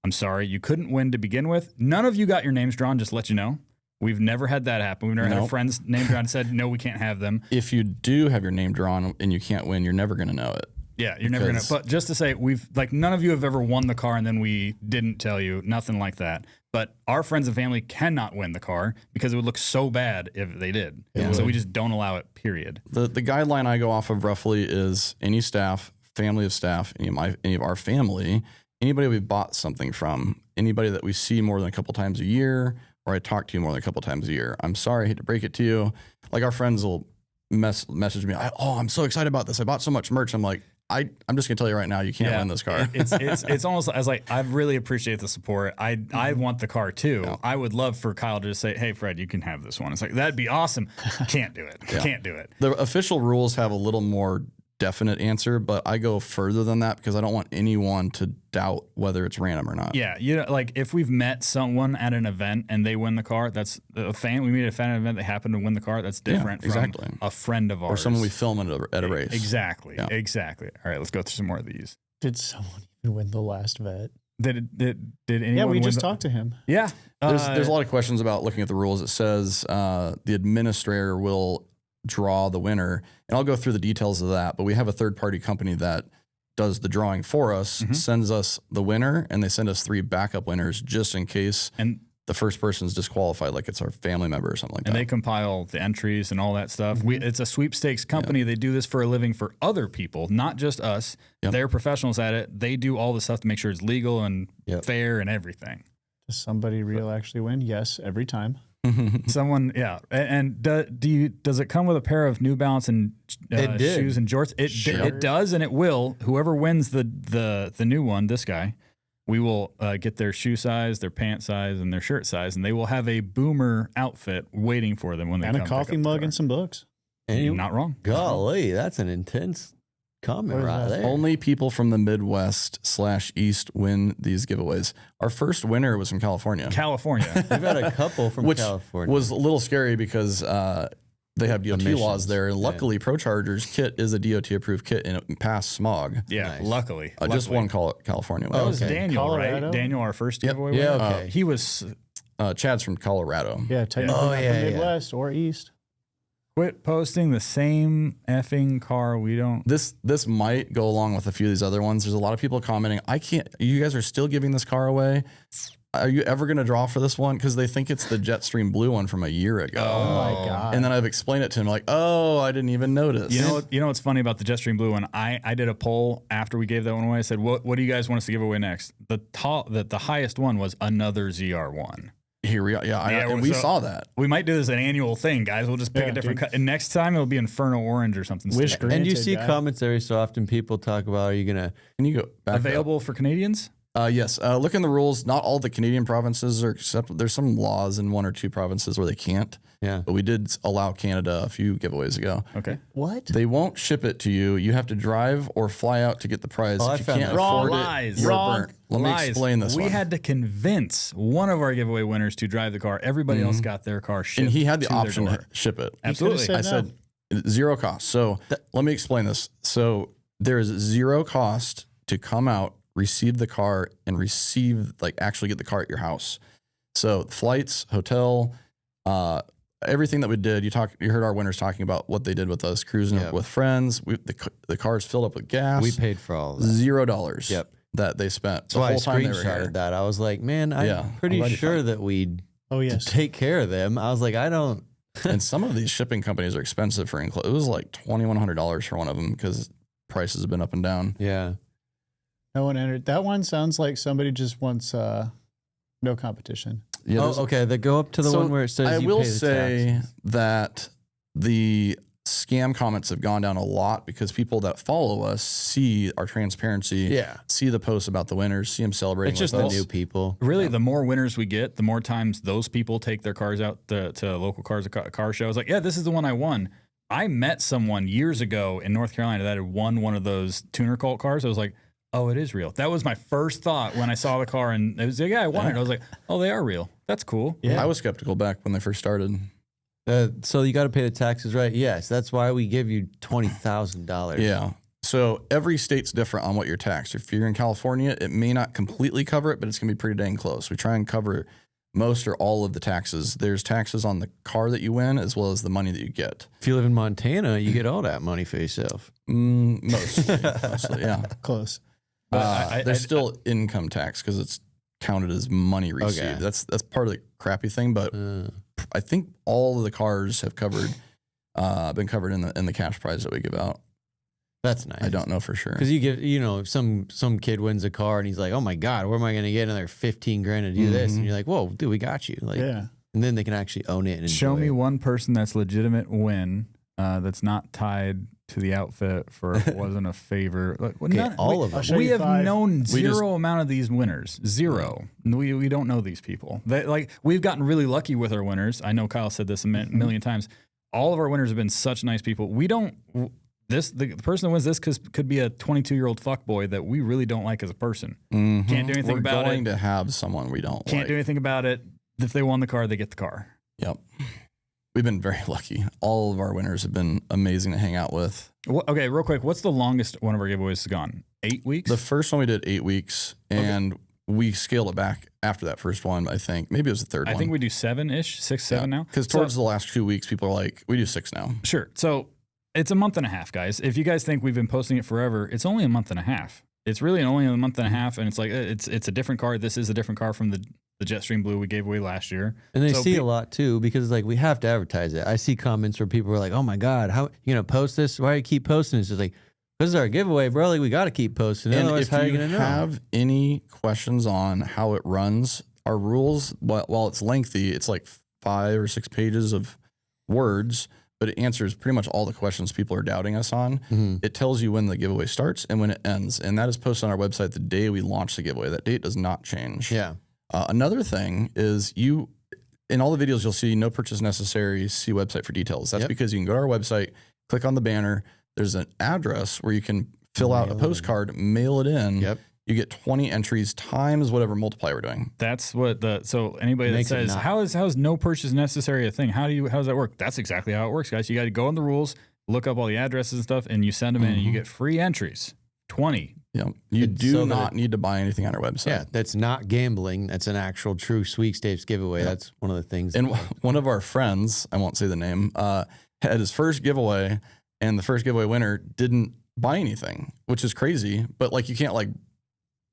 Speaker 4: I'm sorry, you couldn't win to begin with. None of you got your names drawn, just to let you know. We've never had that happen. We've never had a friend's name drawn and said, no, we can't have them.
Speaker 3: If you do have your name drawn and you can't win, you're never going to know it.
Speaker 4: Yeah, you're never going to. But just to say, none of you have ever won the car and then we didn't tell you, nothing like that. But our friends and family cannot win the car because it would look so bad if they did. Yeah. So we just don't allow it, period.
Speaker 3: The guideline I go off of roughly is any staff, family of staff, any of our family, anybody we bought something from, anybody that we see more than a couple times a year, or I talk to you more than a couple times a year. I'm sorry, I hate to break it to you. Like our friends will message me, I'm so excited about this. I bought so much merch. I'm like, I'm just gonna tell you right now, you can't win this car.
Speaker 4: It's almost, I was like, I really appreciate the support. I want the car too. Yeah. I would love for Kyle to just say, hey, Fred, you can have this one. It's like, that'd be awesome. Can't do it. Yeah. Can't do it.
Speaker 3: The official rules have a little more definite answer, but I go further than that because I don't want anyone to doubt whether it's random or not.
Speaker 4: Yeah, like if we've met someone at an event and they win the car, that's a fan. We meet a fan at an event, they happen to win the car. That's different from a friend of ours
Speaker 3: or someone we film at a race.
Speaker 4: Exactly, exactly. All right, let's go through some more of these.
Speaker 2: Did someone even win the last vet?
Speaker 4: Did anyone?
Speaker 2: Yeah, we just talked to him.
Speaker 4: Yeah,
Speaker 3: there's a lot of questions about looking at the rules. It says the administrator will draw the winner, and I'll go through the details of that, but we have a third-party company that does the drawing for us, sends us the winner, and they send us 3 backup winners just in case the first person's disqualified, like it's our family member or something like that.
Speaker 4: And they compile the entries and all that stuff. It's a sweepstakes company. They do this for a living for other people, not just us. They're professionals at it. They do all the stuff to make sure it's legal and fair and everything.
Speaker 2: Does somebody real actually win? Yes, every time.
Speaker 4: Someone, yeah. And does it come with a pair of New Balance and shoes and jorts? It does, and it will. Whoever wins the new one, this guy, we will get their shoe size, their pant size, and their shirt size, and they will have a Boomer outfit waiting for them when they come.
Speaker 2: And a coffee mug and some books.
Speaker 4: And not wrong.
Speaker 5: Golly, that's an intense comment right there.
Speaker 3: Only people from the Midwest/East win these giveaways. Our first winner was from California.
Speaker 5: We've had a couple from California.
Speaker 3: Which was a little scary because they have DOT laws there. And luckily, ProCharger's kit is a DOT-approved kit and it passed smog.
Speaker 4: Yeah, luckily.
Speaker 3: Just one California one.
Speaker 4: That was Daniel, Colorado? Right? Daniel, our first giveaway winner?
Speaker 5: Yeah, okay.
Speaker 4: He was...
Speaker 3: Chad's from Colorado.
Speaker 2: Yeah, technically from Midwest or East.
Speaker 4: Quit posting the same effing car. We don't.
Speaker 3: This might go along with a few of these other ones. There's a lot of people commenting, you guys are still giving this car away. Are you ever going to draw for this one? Because they think it's the Jetstream blue one from a year ago.
Speaker 2: Oh my God.
Speaker 3: And then I've explained it to him like, oh, I didn't even notice.
Speaker 4: You know what's funny about the Jetstream blue one? I did a poll after we gave that one away. I said, what do you guys want us to give away next? The highest one was another ZR1.
Speaker 3: Here we are. And we saw that.
Speaker 4: We might do this an annual thing, guys. We'll just pick a different cut. And next time it'll be Inferno Orange or something.
Speaker 5: And you see comments every so often. People talk about, can
Speaker 3: you go back
Speaker 4: available for Canadians?
Speaker 3: Yes. Look in the rules. Not all the Canadian provinces are accepted. There's some laws in 1 or 2 provinces where they can't.
Speaker 5: Yeah.
Speaker 3: But we did allow Canada a few giveaways ago.
Speaker 4: Okay.
Speaker 2: What?
Speaker 3: They won't ship it to you. You have to drive or fly out to get the prize.
Speaker 5: Oh,
Speaker 3: if you can't afford it, you're burnt. Let me explain this.
Speaker 4: We had to convince one of our giveaway winners to drive the car. Everybody else got their car shipped.
Speaker 3: And he had the option to ship it.
Speaker 4: Absolutely.
Speaker 3: I said zero cost. So let me explain this. So there is 0 cost to come out, receive the car, and actually get the car at your house. So flights, hotel, everything that we did. You heard our winners talking about what they did with us, cruising with friends. The car's filled up with gas.
Speaker 5: We paid for all of that.
Speaker 3: $0 that they spent.
Speaker 5: So I screenshotted that. I was like, man, I'm pretty sure that we'd take care of them. I was like, I don't.
Speaker 3: And some of these shipping companies are expensive for it was like $2,100 for one of them because prices have been up and down.
Speaker 5: Yeah.
Speaker 2: No one entered. That one sounds like somebody just wants no competition.
Speaker 3: Yeah,
Speaker 5: okay. They go up to the one where it says
Speaker 3: I
Speaker 5: you
Speaker 3: will
Speaker 5: pay the
Speaker 3: say
Speaker 5: taxes.
Speaker 3: that the scam comments have gone down a lot because people that follow us see our transparency, see the posts about the winners, see them celebrating.
Speaker 5: It's just the new people.
Speaker 4: Really, the more winners we get, the more times those people take their cars out to local car shows. Like, yeah, this is the one I won. I met someone years ago in North Carolina that had won one of those tuner cult cars. I was like, oh, it is real. That was my first thought when I saw the car, and it was like, yeah, I won it. I was like, oh, they are real. That's cool.
Speaker 3: Yeah. I was skeptical back when they first started.
Speaker 5: So you got to pay the taxes, right? Yes, that's why we give you $20,000.
Speaker 3: Yeah. So every state's different on what you're taxed. If you're in California, it may not completely cover it, but it's going to be pretty dang close. We try and cover most or all of the taxes. There's taxes on the car that you win as well as the money that you get.
Speaker 5: If you live in Montana, you get all that money for yourself.
Speaker 3: Mostly, yeah.
Speaker 2: Close.
Speaker 3: There's still income tax because it's counted as money received.
Speaker 5: Okay.
Speaker 3: That's part of the crappy thing, but I think all of the cars have been covered in the cash prize that we give out.
Speaker 5: That's nice.
Speaker 3: I don't know for sure
Speaker 5: because you get some kid wins a car and he's like, oh my God, where am I going to get another $15,000 to do this? And you're like, whoa, dude, we got you. Like, and then they can actually own it and
Speaker 4: show me
Speaker 5: it.
Speaker 4: one person that's legitimate win that's not tied to the outfit for wasn't a favor. Like,
Speaker 5: all of them.
Speaker 4: We have known zero amount of these winners. Zero. We don't know these people. We've gotten really lucky with our winners. I know Kyle said this a million times. All of our winners have been such nice people. We don't. The person that wins this could be a 22-year-old fuckboy that we really don't like as a person.
Speaker 3: Mm-hmm.
Speaker 4: Can't do anything about it.
Speaker 3: We're going to have someone we don't
Speaker 4: Can't
Speaker 3: like.
Speaker 4: do anything about it. If they won the car, they get the car.
Speaker 3: Yep. We've been very lucky. All of our winners have been amazing to hang out with.
Speaker 4: Okay, real quick. What's the longest one of our giveaways has gone? 8 weeks?
Speaker 3: The first one we did 8 weeks, and we scaled it back after that first one, I think. Maybe it was the third one.
Speaker 4: I think we do 7-ish, 6, 7 now.
Speaker 3: Because towards the last 2 weeks, people are like, we do 6 now.
Speaker 4: Sure. So it's a month and a half, guys. If you guys think we've been posting it forever, it's only a month and a half. It's really only a month and a half, and it's like it's a different car. This is a different car from the Jetstream Blue we gave away last year.
Speaker 5: And they see a lot too, because like we have to advertise it. I see comments where people are like, "Oh my God, how you gonna post this? Why do you keep posting?" It's just like, "This is our giveaway, bro. Like we got to keep posting."
Speaker 3: And
Speaker 5: Otherwise,
Speaker 3: if
Speaker 5: how are you
Speaker 3: you
Speaker 5: gonna know?
Speaker 3: have any questions on how it runs, our rules, while it's lengthy, it's like 5 or 6 pages of words, but it answers pretty much all the questions people are doubting us on.
Speaker 5: Mm-hmm.
Speaker 3: It tells you when the giveaway starts and when it ends, and that is posted on our website the day we launch the giveaway. That date does not change.
Speaker 5: Yeah.
Speaker 3: Another thing is in all the videos, you'll see no purchase necessary, see website for details. That's because you can go to our website, click on the banner. There's an address where you can fill out a postcard, mail it in.
Speaker 5: Yep.
Speaker 3: You get 20 entries times whatever multiplier we're doing.
Speaker 4: That's what so anybody that says, how is no purchase necessary a thing? How does that work? That's exactly how it works, guys. You got to go on the rules, look up all the addresses and stuff, and you send them in and you get free entries. 20.
Speaker 3: Yeah. You do not need to buy anything on our website.
Speaker 5: Yeah, that's not gambling. That's an actual true sweepstakes giveaway. Yeah. That's one of the things.
Speaker 3: And one of our friends, I won't say the name, had his first giveaway, and the first giveaway winner didn't buy anything, which is crazy. But like, you can't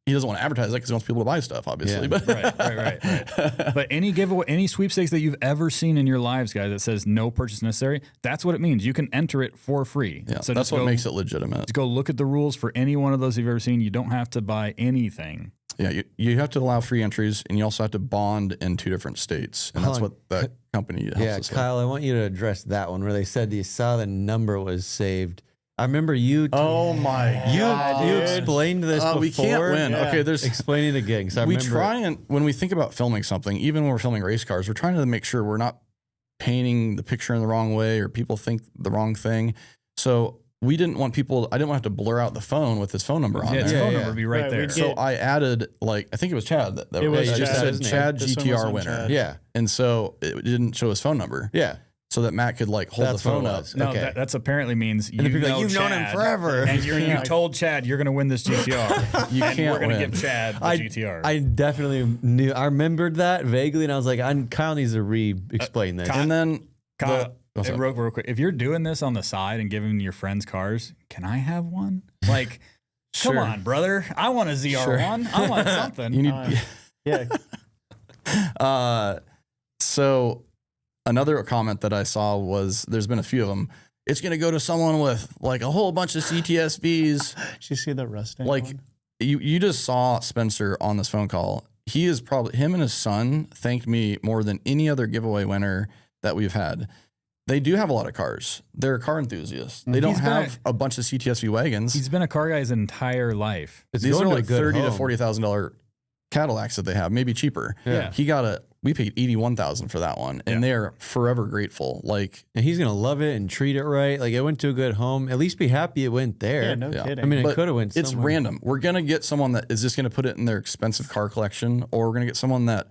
Speaker 3: he doesn't want to advertise that because he wants people to buy stuff, obviously.
Speaker 5: Yeah.
Speaker 3: But
Speaker 4: Right. But any giveaway, any sweepstakes that you've ever seen in your lives, guys, that says no purchase necessary, that's what it means. You can enter it for free.
Speaker 3: Yeah,
Speaker 4: so
Speaker 3: that's what makes it legitimate.
Speaker 4: Just go look at the rules for any one of those you've ever seen. You don't have to buy anything.
Speaker 3: Yeah, you have to allow free entries, and you also have to bond in 2 different states, and that's what that company helps us with.
Speaker 5: Kyle, I want you to address that one where they said you saw the number was saved. I remember you.
Speaker 3: Oh my God!
Speaker 5: You explained this before.
Speaker 3: We can't win.
Speaker 5: Yeah.
Speaker 3: Okay, there's
Speaker 5: explain it again.
Speaker 3: We try and when we think about filming something, even when we're filming race cars, we're trying to make sure we're not painting the picture in the wrong way or people think the wrong thing. So we didn't want people. I didn't want to have to blur out the phone with his phone number on there.
Speaker 4: His phone number would be right there.
Speaker 3: So I added I think it was Chad.
Speaker 2: It was
Speaker 3: just
Speaker 2: Chad,
Speaker 3: said Chad
Speaker 2: this one was
Speaker 3: GTR
Speaker 2: on
Speaker 3: winner.
Speaker 2: Chad.
Speaker 5: Yeah,
Speaker 3: and so it didn't show his phone number.
Speaker 5: Yeah.
Speaker 3: So that Matt could hold the phone up.
Speaker 4: No,
Speaker 5: Okay.
Speaker 4: that's apparently means
Speaker 5: And you've known
Speaker 4: Chad,
Speaker 5: him forever.
Speaker 4: And you told Chad you're going to win this GTR.
Speaker 3: You
Speaker 4: and
Speaker 3: can't
Speaker 4: we're going to
Speaker 3: win.
Speaker 4: give Chad the GTR.
Speaker 5: I definitely knew. I remembered that vaguely, and I was like, Kyle needs to re-explain this.
Speaker 3: And then
Speaker 4: Kyle, real quick, if you're doing this on the side and giving your friends cars, can I have one? Like, come on, brother. I want a ZR1. I want something.
Speaker 3: You need,
Speaker 2: Yeah.
Speaker 3: So another comment that I saw was there's been a few of them. It's going to go to someone with a whole bunch of CTSVs.
Speaker 2: Did you see the Rustang one?
Speaker 3: You just saw Spencer on this phone call. He is probably, him and his son thanked me more than any other giveaway winner that we've had. They do have a lot of cars. They're car enthusiasts. They don't have a bunch of CTSV wagons.
Speaker 4: He's been a car guy his entire life.
Speaker 3: These are like $30,000 to $40,000 Cadillacs that they have, maybe cheaper.
Speaker 4: Yeah.
Speaker 3: We paid $81,000 for that one, and they're forever grateful.
Speaker 5: And he's gonna love it and treat it right. Like it went to a good home. At least be happy it went there.
Speaker 2: Yeah, no kidding.
Speaker 5: I mean,
Speaker 3: But
Speaker 5: it could have went.
Speaker 3: It's
Speaker 5: somewhere.
Speaker 3: random. We're gonna get someone that is just gonna put it in their expensive car collection, or we're gonna get someone that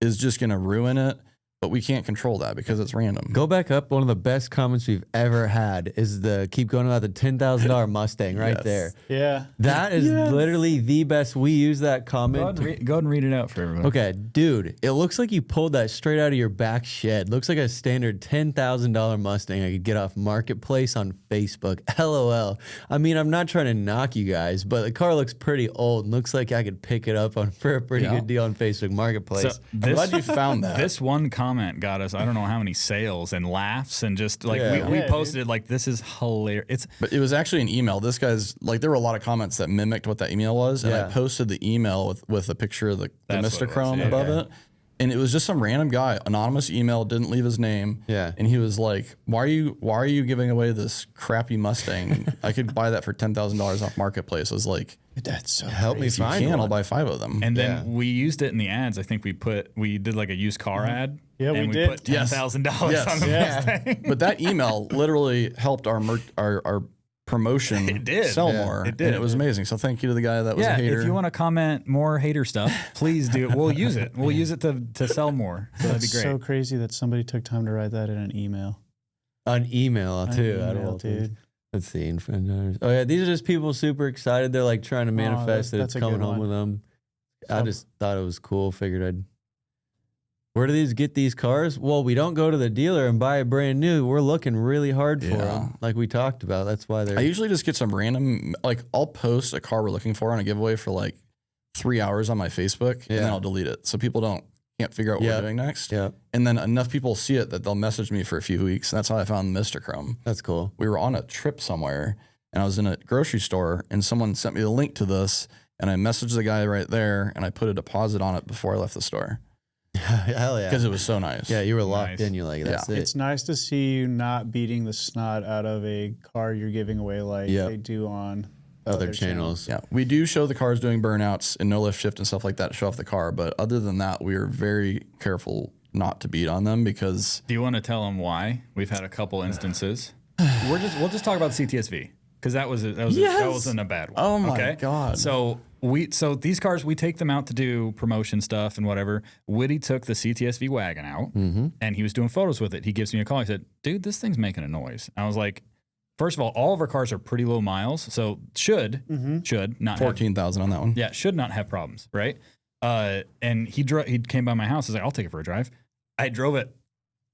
Speaker 3: is just gonna ruin it. But we can't control that because it's random.
Speaker 5: Go back up. One of the best comments we've ever had is keep going about the $10,000 Mustang right
Speaker 3: Yes.
Speaker 5: there.
Speaker 2: Yeah.
Speaker 5: That is literally the best. We use that comment.
Speaker 4: Go ahead and read it out for everyone.
Speaker 5: Okay, dude, it looks like you pulled that straight out of your back shed. Looks like a standard $10,000 Mustang I could get off Marketplace on Facebook. LOL. I mean, I'm not trying to knock you guys, but the car looks pretty old and looks like I could pick it up for a pretty good deal on Facebook Marketplace.
Speaker 4: So
Speaker 3: I'm glad you found that.
Speaker 4: This one comment got us, I don't know how many sales and laughs and just we posted it this is hilarious.
Speaker 3: But it was actually an email. This guy's there were a lot of comments that mimicked what that email was, and I posted the email with a picture of the Mistachrome above it. And it was just some random guy, anonymous email, didn't leave his name.
Speaker 5: Yeah.
Speaker 3: And he was like, why are you giving away this crappy Mustang? I could buy that for $10,000 off Marketplace. I was like,
Speaker 2: That's so
Speaker 5: Help me
Speaker 3: if you
Speaker 5: find
Speaker 3: can,
Speaker 5: one.
Speaker 3: I'll buy 5 of them.
Speaker 4: And then we used it in the ads. I think we did like a used car ad.
Speaker 2: Yeah,
Speaker 4: and
Speaker 2: we did.
Speaker 4: put $10,000
Speaker 3: Yes.
Speaker 4: on the
Speaker 2: Yeah.
Speaker 4: Mustang.
Speaker 3: But that email literally helped our promotion
Speaker 4: It did.
Speaker 3: sell
Speaker 5: Yeah,
Speaker 3: more.
Speaker 4: it did.
Speaker 3: And it was amazing. So thank you to the guy that was a
Speaker 4: Yeah,
Speaker 3: hater.
Speaker 4: if you want to comment more hater stuff, please do. We'll use it. We'll use it to sell more. So that'd be
Speaker 2: That's
Speaker 4: great.
Speaker 2: so crazy that somebody took time to write that in an email.
Speaker 5: An email too.
Speaker 2: An
Speaker 5: I don't
Speaker 2: email,
Speaker 5: know,
Speaker 2: dude.
Speaker 5: Let's see. Influencers. Oh yeah, these are just people super excited. They're like trying to manifest that
Speaker 2: that's
Speaker 5: it's
Speaker 2: a good
Speaker 5: coming home
Speaker 2: one.
Speaker 5: with them. I
Speaker 2: Yep.
Speaker 5: just thought it was cool. Figured I'd. Where do these get these cars? Well, we don't go to the dealer and buy a brand new. We're looking really hard for
Speaker 3: Yeah.
Speaker 5: them, like we talked about. That's why they're.
Speaker 3: I usually just get some random, like I'll post a car we're looking for on a giveaway for like 3 hours on my Facebook, and then
Speaker 5: Yeah.
Speaker 3: I'll delete it so people can't figure out what
Speaker 5: Yeah.
Speaker 3: we're doing next.
Speaker 5: Yeah,
Speaker 3: And then enough people see it that they'll message me for a few weeks. And that's how I found Mr. Chrome.
Speaker 5: that's cool.
Speaker 3: We were on a trip somewhere, and I was in a grocery store, and someone sent me the link to this, and I messaged the guy right there, and I put a deposit on it before I left the store
Speaker 5: Hell yeah.
Speaker 3: because it was so nice.
Speaker 5: Yeah, you were locked
Speaker 4: Nice.
Speaker 5: in. You're like, that's it.
Speaker 2: It's nice to see you not beating the snot out of a car you're giving away like
Speaker 5: Yep.
Speaker 2: they do on
Speaker 5: Other channels.
Speaker 3: Yeah, we do show the cars doing burnouts and no lift shift and stuff like that to show off the car. But other than that, we are very careful not to beat on them because
Speaker 4: Do you want to tell them why? We've had a couple instances. We'll just talk about the CTSV because that wasn't a bad one.
Speaker 3: Oh my
Speaker 4: okay?
Speaker 3: God.
Speaker 4: So these cars we take them out to do promotion stuff and whatever. Woody took the CTSV wagon out and he was doing photos with it. He gives me a call. He said, "Dude, this thing's making a noise." I was like, first of all of our cars are pretty low miles, so should not have
Speaker 3: 14,000 on that one.
Speaker 4: yeah, should not have problems, right? And he came by my house. I was like, I'll take it for a drive. I drove it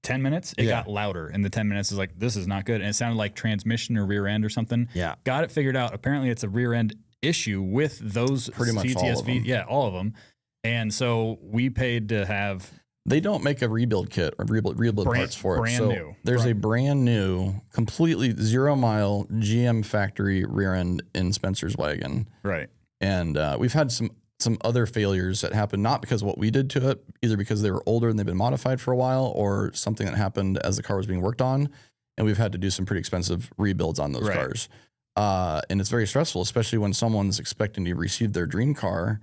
Speaker 4: 10 minutes. It got louder, and the 10 minutes is like, this is not good. And it sounded like transmission or rear end or something.
Speaker 5: Yeah.
Speaker 4: Got it figured out. Apparently, it's a rear end issue with those
Speaker 3: Pretty much
Speaker 4: CTSV.
Speaker 3: all of them.
Speaker 4: Yeah, all of them. And so we paid to have
Speaker 3: They don't make a rebuild kit or rebuild parts for it.
Speaker 4: brand
Speaker 3: So
Speaker 4: new.
Speaker 3: there's a brand new, completely 0-mile GM factory rear end in Spencer's wagon.
Speaker 4: right.
Speaker 3: And we've had some other failures that happened, not because of what we did to it, either because they were older and they've been modified for a while, or something that happened as the car was being worked on. And we've had to do some pretty expensive rebuilds on those
Speaker 4: Right.
Speaker 3: cars. And it's very stressful, especially when someone's expecting to receive their dream car.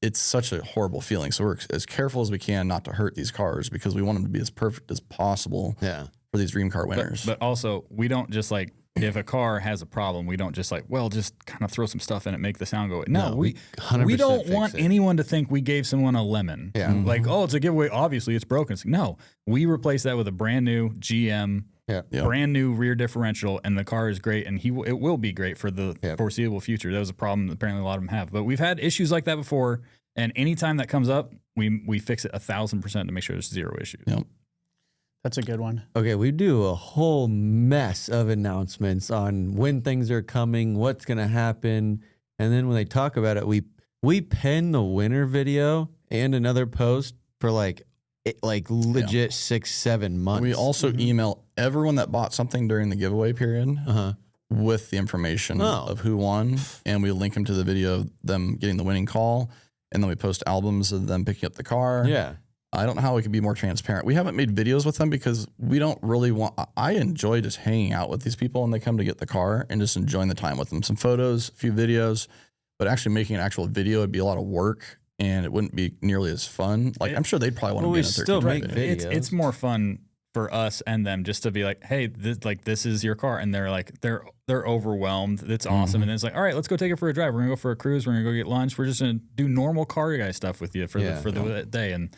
Speaker 3: It's such a horrible feeling. So we're as careful as we can not to hurt these cars because we want them to be as perfect as possible
Speaker 5: Yeah.
Speaker 3: for these dream car winners.
Speaker 4: But also, we don't just like, if a car has a problem, we don't just like, well, just kind of throw some stuff in it, make the sound go. No,
Speaker 5: No,
Speaker 4: we
Speaker 5: 100%
Speaker 4: don't
Speaker 5: fix
Speaker 4: want
Speaker 5: it.
Speaker 4: anyone to think we gave someone a lemon.
Speaker 5: Yeah.
Speaker 4: Like, oh, it's a giveaway. Obviously, it's broken. It's like, no, we replaced that with a brand new GM,
Speaker 5: Yeah.
Speaker 3: Yep.
Speaker 4: brand new rear differential, and the car is great, and it will be great for the
Speaker 5: Yep.
Speaker 4: foreseeable future. That was a problem that apparently a lot of them have. But we've had issues like that before, and anytime that comes up, we fix it 1,000% to make sure there's zero issues.
Speaker 3: Yep.
Speaker 2: That's a good one.
Speaker 5: Okay, we do a whole mess of announcements on when things are coming, what's going to happen, and then when they talk about it, we pen the winner video and another post for like legit 6-7 months.
Speaker 3: We also email everyone that bought something during the giveaway period with the information of who won, and we link them to the video of them getting the winning call, and then we post albums of them picking up the car.
Speaker 5: Yeah.
Speaker 3: I don't know how we could be more transparent. We haven't made videos with them because we don't really want. I enjoy just hanging out with these people when they come to get the car and just enjoying the time with them. Some photos, a few videos, but actually making an actual video would be a lot of work and it wouldn't be nearly as fun. Like I'm sure they'd probably want to
Speaker 5: Well,
Speaker 3: be
Speaker 5: we
Speaker 3: in a
Speaker 5: still
Speaker 3: 13
Speaker 5: make
Speaker 3: video.
Speaker 5: videos.
Speaker 4: It's more fun for us and them just to be like, hey, this is your car, and they're like they're overwhelmed. It's awesome, and then it's like, all right, let's go take it for a drive. We're gonna go for a cruise. We're gonna go get lunch. We're just gonna do normal car guy stuff with you for the day, and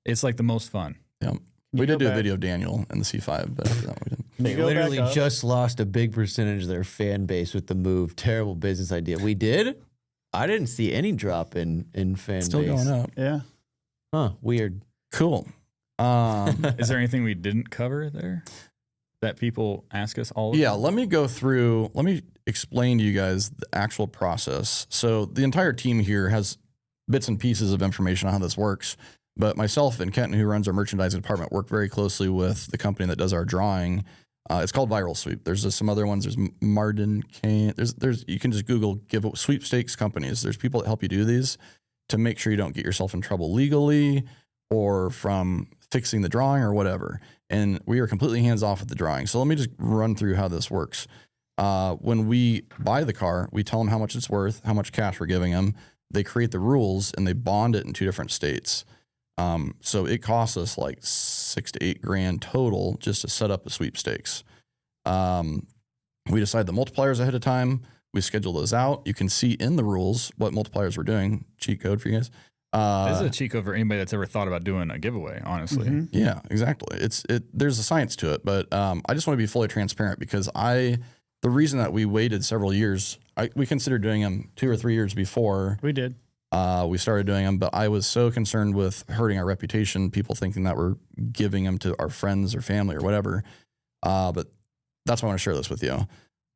Speaker 4: it's like the most fun.
Speaker 3: Yeah. We did
Speaker 2: go
Speaker 3: do a
Speaker 2: back-
Speaker 3: video of Daniel and the C5, but after that we didn't.
Speaker 5: They
Speaker 2: go back
Speaker 5: literally
Speaker 2: up?
Speaker 5: just lost a big percentage of their fan base with the move. Terrible business idea. We did? I didn't see any drop in fan
Speaker 3: Still
Speaker 5: base.
Speaker 3: going up.
Speaker 2: Yeah.
Speaker 5: Huh, weird.
Speaker 3: Cool.
Speaker 4: Is there anything we didn't cover there that people ask us all?
Speaker 3: Yeah, let me explain to you guys the actual process. So the entire team here has bits and pieces of information on how this works, but myself and Kenton, who runs our merchandising department, work very closely with the company that does our drawing. It's called Viral Sweep. There's some other ones. There's Marden Kane. There's you can just Google sweepstakes companies. There's people that help you do these. to make sure you don't get yourself in trouble legally or from fixing the drawing or whatever. And we are completely hands off with the drawing. So let me just run through how this works. When we buy the car, we tell them how much it's worth, how much cash we're giving them. They create the rules and they bond it in 2 different states. So it costs us like $6 to $8 grand total just to set up a sweepstakes. We decide the multipliers ahead of time. We schedule those out. You can see in the rules what multipliers we're doing. Cheat code for you guys.
Speaker 4: This is a cheat code for anybody that's ever thought about doing a giveaway, honestly.
Speaker 3: Yeah, exactly. There's a science to it, but I just want to be fully transparent because the reason that we waited several years, we considered doing them 2 or 3 years before
Speaker 2: We did.
Speaker 3: we started doing them, but I was so concerned with hurting our reputation, people thinking that we're giving them to our friends or family or whatever. But that's why I want to share this with you.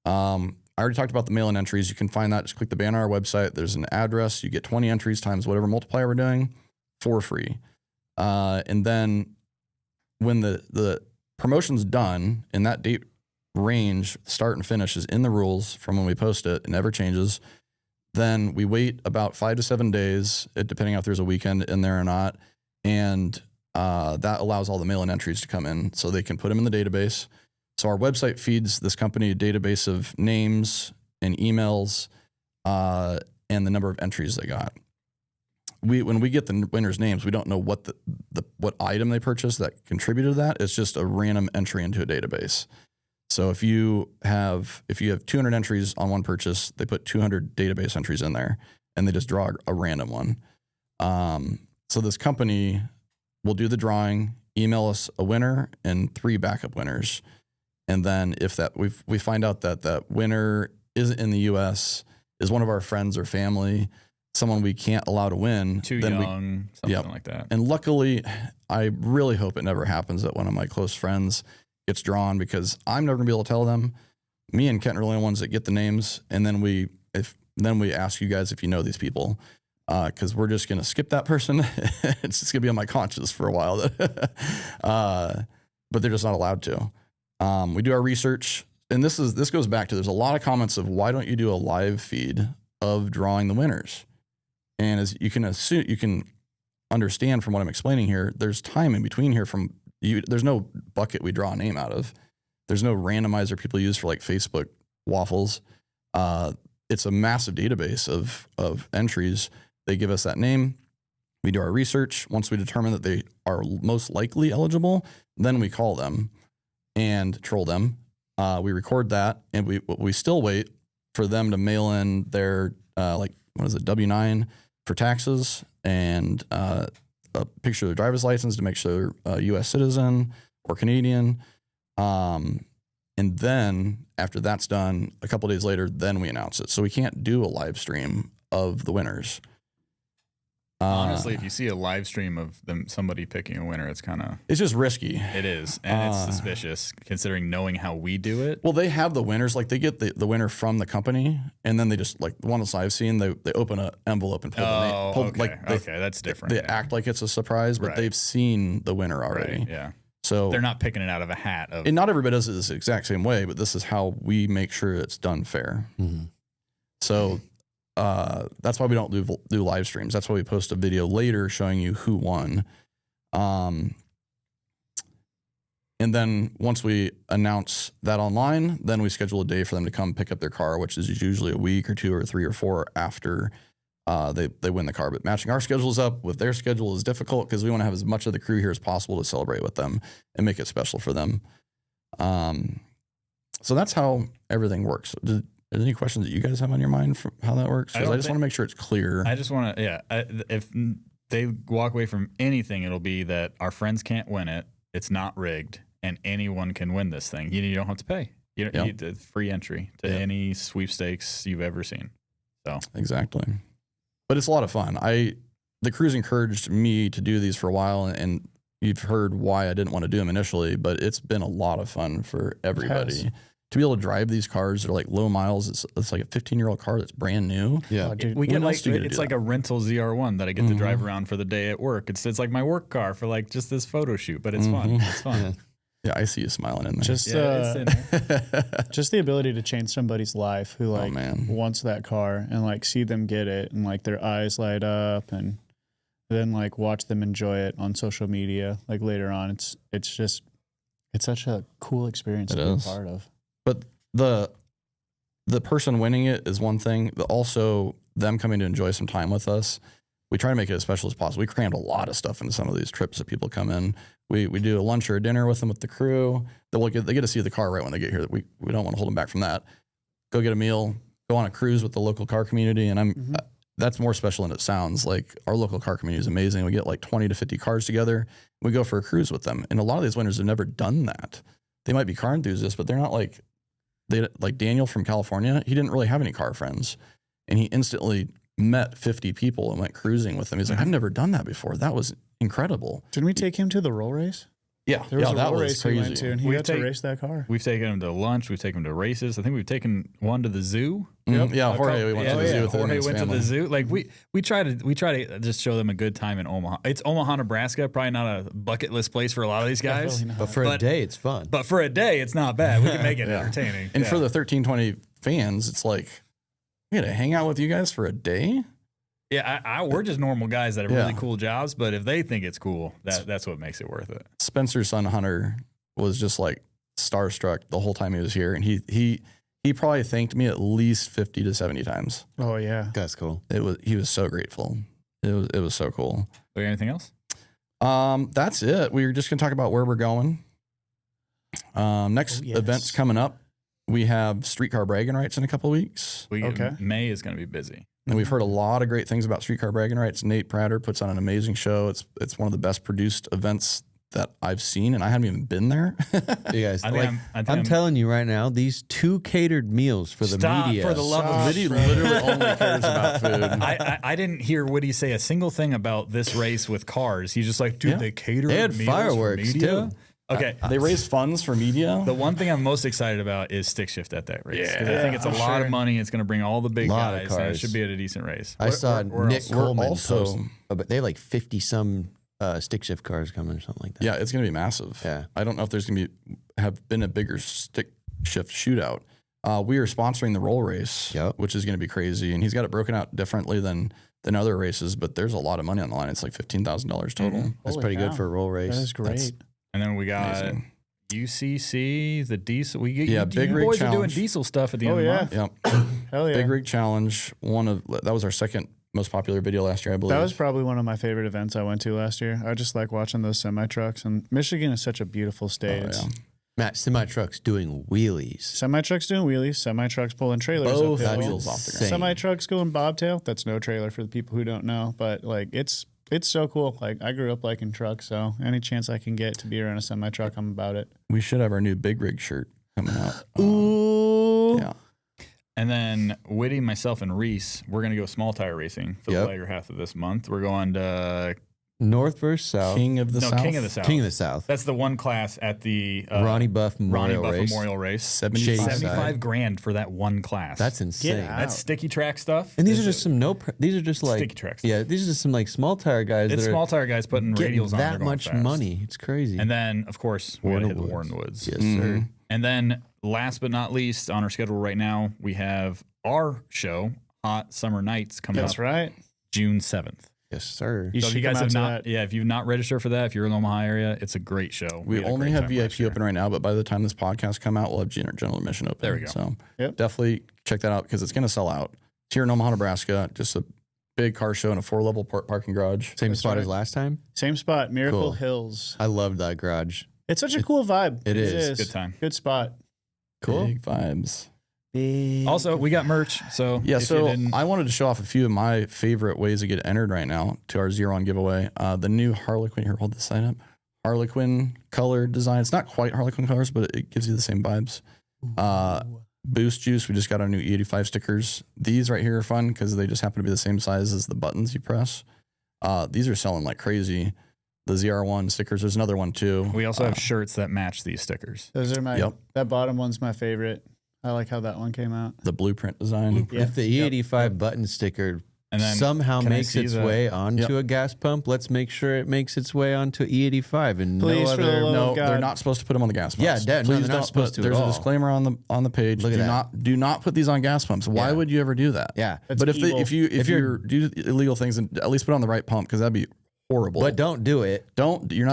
Speaker 3: I already talked about the mail-in entries. You can find that. Just click the banner on our website. There's an address. You get 20 entries times whatever multiplier we're doing for free. And then when the promotion's done and that date range, start and finish, is in the rules from when we post it, it never changes. Then we wait about 5 to 7 days, depending on if there's a weekend in there or not. And that allows all the mail-in entries to come in so they can put them in the database. So our website feeds this company a database of names and emails and the number of entries they got. When we get the winners' names, we don't know what what item they purchased that contributed to that. It's just a random entry into a database. So if you have 200 entries on one purchase, they put 200 database entries in there, and they just draw a random one. So this company will do the drawing, email us a winner and 3 backup winners. And then if we find out that that winner isn't in the U.S., is one of our friends or family, someone we can't allow to win.
Speaker 4: Too young, something like that.
Speaker 3: And luckily, I really hope it never happens that one of my close friends gets drawn, because I'm never gonna be able to tell them. Me and Kent are the only ones that get the names, and then we ask you guys if you know these people, because we're just gonna skip that person. It's just gonna be on my conscience for a while. But they're just not allowed to. We do our research, and this goes back to, there's a lot of comments of why don't you do a live feed of drawing the winners? And as you can assume, you can understand from what I'm explaining here, there's time in between here from you. There's no bucket we draw a name out of. There's no randomizer people use for like Facebook waffles. It's a massive database of entries. They give us that name. We do our research. Once we determine that they are most likely eligible, then we call them and troll them. We record that, and we still wait for them to mail in their W-9 for taxes, and a picture of their driver's license to make sure they're a U.S. citizen or Canadian. And then after that's done, a couple of days later, then we announce it. So we can't do a live stream of the winners.
Speaker 4: Honestly, if you see a live stream of somebody picking a winner, it's
Speaker 3: just risky.
Speaker 4: It is, and it's suspicious considering knowing how we do it.
Speaker 3: Well, they have the winners, like they get the winner from the company, and then they just, like the ones I've seen, they open an envelope and pull the name.
Speaker 4: Okay, that's different.
Speaker 3: They act like it's a surprise, but they've seen the winner already.
Speaker 4: Right, yeah.
Speaker 3: So
Speaker 4: they're not picking it out of a hat.
Speaker 3: And not everybody does it the exact same way, but this is how we make sure it's done fair.
Speaker 5: Mm-hmm.
Speaker 3: So that's why we don't do live streams. That's why we post a video later showing you who won. And then once we announce that online, then we schedule a day for them to come pick up their car, which is usually a week or 2 or 3 or 4 after they win the car. But matching our schedules up with their schedule is difficult because we want to have as much of the crew here as possible to celebrate with them and make it special for them. So that's how everything works. Are there any questions that you guys have on your mind from how that works? I just want to make sure it's clear.
Speaker 4: I just want to, if they walk away from anything, it'll be that our friends can't win it. It's not rigged, and anyone can win this thing. You don't have to pay. You don't need the free entry to any sweepstakes you've ever seen. So
Speaker 3: exactly, but it's a lot of fun. The crew's encouraged me to do these for a while, and you've heard why I didn't want to do them initially, but it's been a lot of fun for everybody. To be able to drive these cars, they're like low miles. It's like a 15-year-old car that's brand new.
Speaker 5: Yeah,
Speaker 4: we get it's like a rental ZR1 that I get to drive around for the day at work. It's like my work car for like just this photo shoot, but it's fun. It's fun.
Speaker 3: Yeah, I see you smiling in there.
Speaker 2: Just
Speaker 4: Yeah, it's in there.
Speaker 2: just the ability to change somebody's life who like
Speaker 3: man.
Speaker 2: wants that car and like see them get it and like their eyes light up and then like watch them enjoy it on social media like later on. It's such a cool experience to be a part of.
Speaker 3: But the person winning it is one thing, but also them coming to enjoy some time with us. We try to make it as special as possible. We crammed a lot of stuff into some of these trips that people come in. We do a lunch or a dinner with them with the crew. They get to see the car right when they get here. We don't want to hold them back from that. Go get a meal, go on a cruise with the local car community. And that's more special than it sounds. Like our local car community is amazing. We get like 20 to 50 cars together. We go for a cruise with them. And a lot of these winners have never done that. They might be car enthusiasts, but they're not like Daniel from California. He didn't really have any car friends. And he instantly met 50 people and went cruising with them. He's like, I've never done that before. That was incredible.
Speaker 2: Didn't we take him to the roll race?
Speaker 3: Yeah,
Speaker 2: There was a
Speaker 3: that
Speaker 2: roll
Speaker 3: was
Speaker 2: race
Speaker 3: crazy.
Speaker 2: we went to, and he got to race that car.
Speaker 4: We've taken him to lunch. We've taken him to races. I think we've taken one to the zoo.
Speaker 3: Yeah, Jorge, we went to the zoo with him and
Speaker 4: Jorge
Speaker 3: his
Speaker 4: went
Speaker 3: family.
Speaker 4: to the zoo. Like we try to just show them a good time in Omaha. It's Omaha, Nebraska. Probably not a bucket list place for a lot of these guys.
Speaker 5: But for a day, it's fun.
Speaker 4: But for a day, it's not bad. We can make it entertaining.
Speaker 3: And for the 1320 fans, it's like, we got to hang out with you guys for a day?
Speaker 4: Yeah, we're just normal guys that have really cool jobs, but if they think it's cool, that's what makes it worth it.
Speaker 3: Spencer's son Hunter was just like starstruck the whole time he was here, and he probably thanked me at least 50 to 70 times.
Speaker 2: Oh yeah,
Speaker 5: That's cool.
Speaker 3: He was so grateful. It was so cool.
Speaker 4: So anything else?
Speaker 3: That's it. We're just gonna talk about where we're going. Next events coming up. We have streetcar bragging rights in a couple of weeks.
Speaker 4: May is going to be busy.
Speaker 3: And we've heard a lot of great things about streetcar bragging rights. Nate Prater puts on an amazing show. It's one of the best produced events that I've seen, and I haven't even been there.
Speaker 5: You guys,
Speaker 4: I'm
Speaker 5: telling you right now, these 2 catered meals for the media.
Speaker 4: For the love of
Speaker 3: Liddy literally only cares about food.
Speaker 4: I didn't hear Woody say a single thing about this race with cars. He's just like, dude, they cater
Speaker 5: They had
Speaker 4: meals
Speaker 5: fireworks,
Speaker 4: for media?
Speaker 5: too.
Speaker 4: Okay.
Speaker 3: They raise funds for media.
Speaker 4: The one thing I'm most excited about is stick shift at that race. Because I think it's a lot of money. It's going to bring all the big
Speaker 5: Lot of
Speaker 4: guys. And it
Speaker 5: cars.
Speaker 4: should be at a decent race.
Speaker 5: I saw Nick Coleman
Speaker 3: also-
Speaker 5: post, but they have like 50 some stick shift cars coming or something like that.
Speaker 3: Yeah, it's going to be massive.
Speaker 5: Yeah.
Speaker 3: I don't know if there's going to have been a bigger stick shift shootout. We are sponsoring the roll race, which is going to be crazy. And he's got it broken out differently than other races, but there's a lot of money on the line. It's like $15,000 total.
Speaker 5: That's pretty good for a roll race.
Speaker 2: that is great.
Speaker 4: And then we got
Speaker 3: Amazing.
Speaker 4: UCC, the diesel. We get
Speaker 3: Big
Speaker 4: you
Speaker 3: Rig
Speaker 4: boys are doing
Speaker 3: Challenge.
Speaker 4: diesel stuff at the end of the month.
Speaker 3: Yep.
Speaker 2: Hell yeah.
Speaker 3: Big Rig Challenge. That was our second most popular video last year, I believe.
Speaker 2: That was probably one of my favorite events I went to last year. I just like watching those semi trucks, and Michigan is such a beautiful state.
Speaker 3: Oh, yeah.
Speaker 5: Matt, semi trucks doing wheelies.
Speaker 2: Semi trucks doing wheelies, semi trucks pulling trailers.
Speaker 3: Both
Speaker 2: uphill.
Speaker 3: wheels off the ground.
Speaker 2: Semi trucks going bobtail. That's no trailer for the people who don't know, but like it's so cool. Like I grew up liking trucks, so any chance I can get to be around a semi truck, I'm about it.
Speaker 3: We should have our new Big Rig shirt coming out.
Speaker 2: Ooh.
Speaker 3: Yeah.
Speaker 4: And then Whitty, myself, and Reese, we're going to go small tire racing for the later half of this month. We're going to
Speaker 5: North versus South.
Speaker 3: King of the South.
Speaker 4: King of the South.
Speaker 5: King of the South.
Speaker 4: That's the one class at the
Speaker 5: Ronnie Buff Memorial Race.
Speaker 4: Memorial Race.
Speaker 3: 75
Speaker 4: $75,000 for that one class.
Speaker 5: That's insane.
Speaker 2: Yeah.
Speaker 4: That's sticky track stuff.
Speaker 5: And these are just these are just like
Speaker 4: sticky tracks.
Speaker 5: Yeah, these are just some like small tire guys
Speaker 4: It's
Speaker 5: that
Speaker 4: small
Speaker 5: are
Speaker 4: tire guys putting
Speaker 5: getting
Speaker 4: radials on. They're
Speaker 5: that
Speaker 4: going
Speaker 5: much
Speaker 4: fast.
Speaker 5: money. It's crazy.
Speaker 4: And then, of course, we got to hit the Warren Woods.
Speaker 5: Yes, sir.
Speaker 4: And then, last but not least, on our schedule right now, we have our show, Hot Summer Nights, coming
Speaker 2: That's
Speaker 4: up
Speaker 2: right.
Speaker 4: June 7th.
Speaker 5: Yes, sir.
Speaker 2: You
Speaker 4: So if
Speaker 2: should
Speaker 4: you guys
Speaker 2: come out
Speaker 4: have
Speaker 2: to
Speaker 4: not,
Speaker 2: that.
Speaker 4: if you've not registered for that, if you're in the Omaha area, it's a great show.
Speaker 3: We
Speaker 4: had a
Speaker 3: only
Speaker 4: great
Speaker 3: have
Speaker 4: time last
Speaker 3: VIP
Speaker 4: year.
Speaker 3: open right now, but by the time this podcast come out, we'll have general admission open.
Speaker 4: There we go.
Speaker 3: So
Speaker 2: Yep.
Speaker 3: definitely check that out because it's going to sell out. It's here in Omaha, Nebraska. Just a big car show in a 4-level parking garage.
Speaker 5: Same
Speaker 2: That's
Speaker 5: spot
Speaker 2: right.
Speaker 5: as last time.
Speaker 2: Same spot, Miracle
Speaker 5: Cool.
Speaker 2: Hills.
Speaker 5: I love that garage.
Speaker 2: It's such a cool vibe.
Speaker 5: It is.
Speaker 4: Good time.
Speaker 2: Good spot.
Speaker 5: Cool.
Speaker 3: Big vibes.
Speaker 4: Also, we got merch. So
Speaker 3: Yeah,
Speaker 4: if
Speaker 3: so
Speaker 4: you didn't,
Speaker 3: I wanted to show off a few of my favorite ways to get entered right now to our 0 giveaway. The new Harlequin, here, hold this sign up. Harlequin color design. It's not quite Harlequin colors, but it gives you the same vibes. Boost Juice, we just got our new E85 stickers. These right here are fun because they just happen to be the same size as the buttons you press. These are selling like crazy. The ZR1 stickers, there's another one too.
Speaker 4: we also have shirts that match these stickers.
Speaker 2: Those are my.
Speaker 3: Yep.
Speaker 2: That bottom one's my favorite. I like how that one came out.
Speaker 3: The blueprint design.
Speaker 2: Yeah.
Speaker 5: If the E85 button sticker
Speaker 4: And then
Speaker 5: somehow
Speaker 4: can I
Speaker 5: makes
Speaker 4: see
Speaker 5: its
Speaker 4: the-
Speaker 5: way onto a gas pump. Let's make sure it makes its way onto E85 and
Speaker 2: Please,
Speaker 5: no
Speaker 2: for the
Speaker 5: other.
Speaker 2: love
Speaker 3: No,
Speaker 2: of God.
Speaker 3: they're not supposed to put them on the gas pumps.
Speaker 5: Yeah, no,
Speaker 3: please
Speaker 5: they're not
Speaker 3: don't
Speaker 5: supposed to at
Speaker 3: There's a
Speaker 5: all.
Speaker 3: disclaimer on the page.
Speaker 5: Look at
Speaker 3: Do not put these on gas pumps. Why
Speaker 5: Yeah.
Speaker 3: would you ever do that?
Speaker 5: Yeah,
Speaker 3: But if
Speaker 2: evil.
Speaker 3: if you're do illegal things, and at least put it on the right pump because that'd be horrible.
Speaker 5: but don't do it.
Speaker 3: don't
Speaker 2: do it.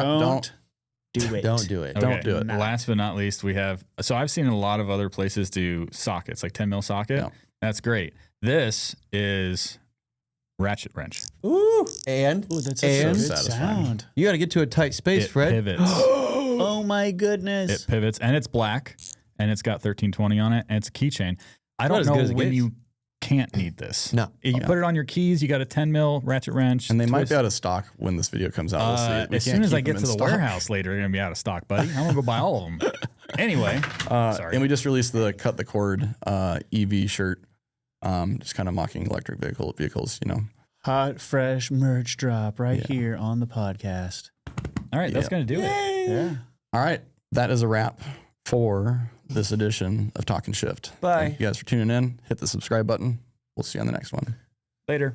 Speaker 5: Don't do it.
Speaker 3: Don't do it.
Speaker 4: Last but not least, we have. So I've seen a lot of other places do sockets, like 10 mil socket.
Speaker 3: Yeah.
Speaker 4: That's great. This is ratchet wrench.
Speaker 5: Ooh, and
Speaker 2: Ooh, that's
Speaker 5: And-
Speaker 2: a
Speaker 3: So
Speaker 2: good
Speaker 3: satisfying.
Speaker 2: sound.
Speaker 5: you got to get to a tight space,
Speaker 4: It
Speaker 5: Fred.
Speaker 4: pivots.
Speaker 2: Oh my goodness.
Speaker 4: It pivots, and it's black, and it's got 1320 on it, and it's a keychain. I
Speaker 5: Not
Speaker 4: don't
Speaker 5: as
Speaker 4: know
Speaker 5: good as it
Speaker 4: when
Speaker 5: gets.
Speaker 4: you can't need this.
Speaker 5: No.
Speaker 4: You put it on your keys. You got a 10 mil ratchet wrench,
Speaker 3: And they might
Speaker 4: twist.
Speaker 3: be out of stock when this video comes out. We'll see. We
Speaker 4: As
Speaker 3: can't
Speaker 4: soon as I
Speaker 3: keep
Speaker 4: get
Speaker 3: them
Speaker 4: to
Speaker 3: in
Speaker 4: the
Speaker 3: stock.
Speaker 4: warehouse later, they're gonna be out of stock, buddy. I'm gonna go buy all of them. Anyway, sorry.
Speaker 3: And we just released the Cut the Cord EV shirt, just kind of mocking electric vehicles. You know.
Speaker 2: Hot, fresh merch drop right here on the podcast.
Speaker 4: All right, that's gonna do it.
Speaker 2: Yeah.
Speaker 3: All right, that is a wrap for this edition of Talkin Shift.
Speaker 5: Bye.
Speaker 3: Thank you guys for tuning in. Hit the subscribe button. We'll see you on the next one.
Speaker 4: Later.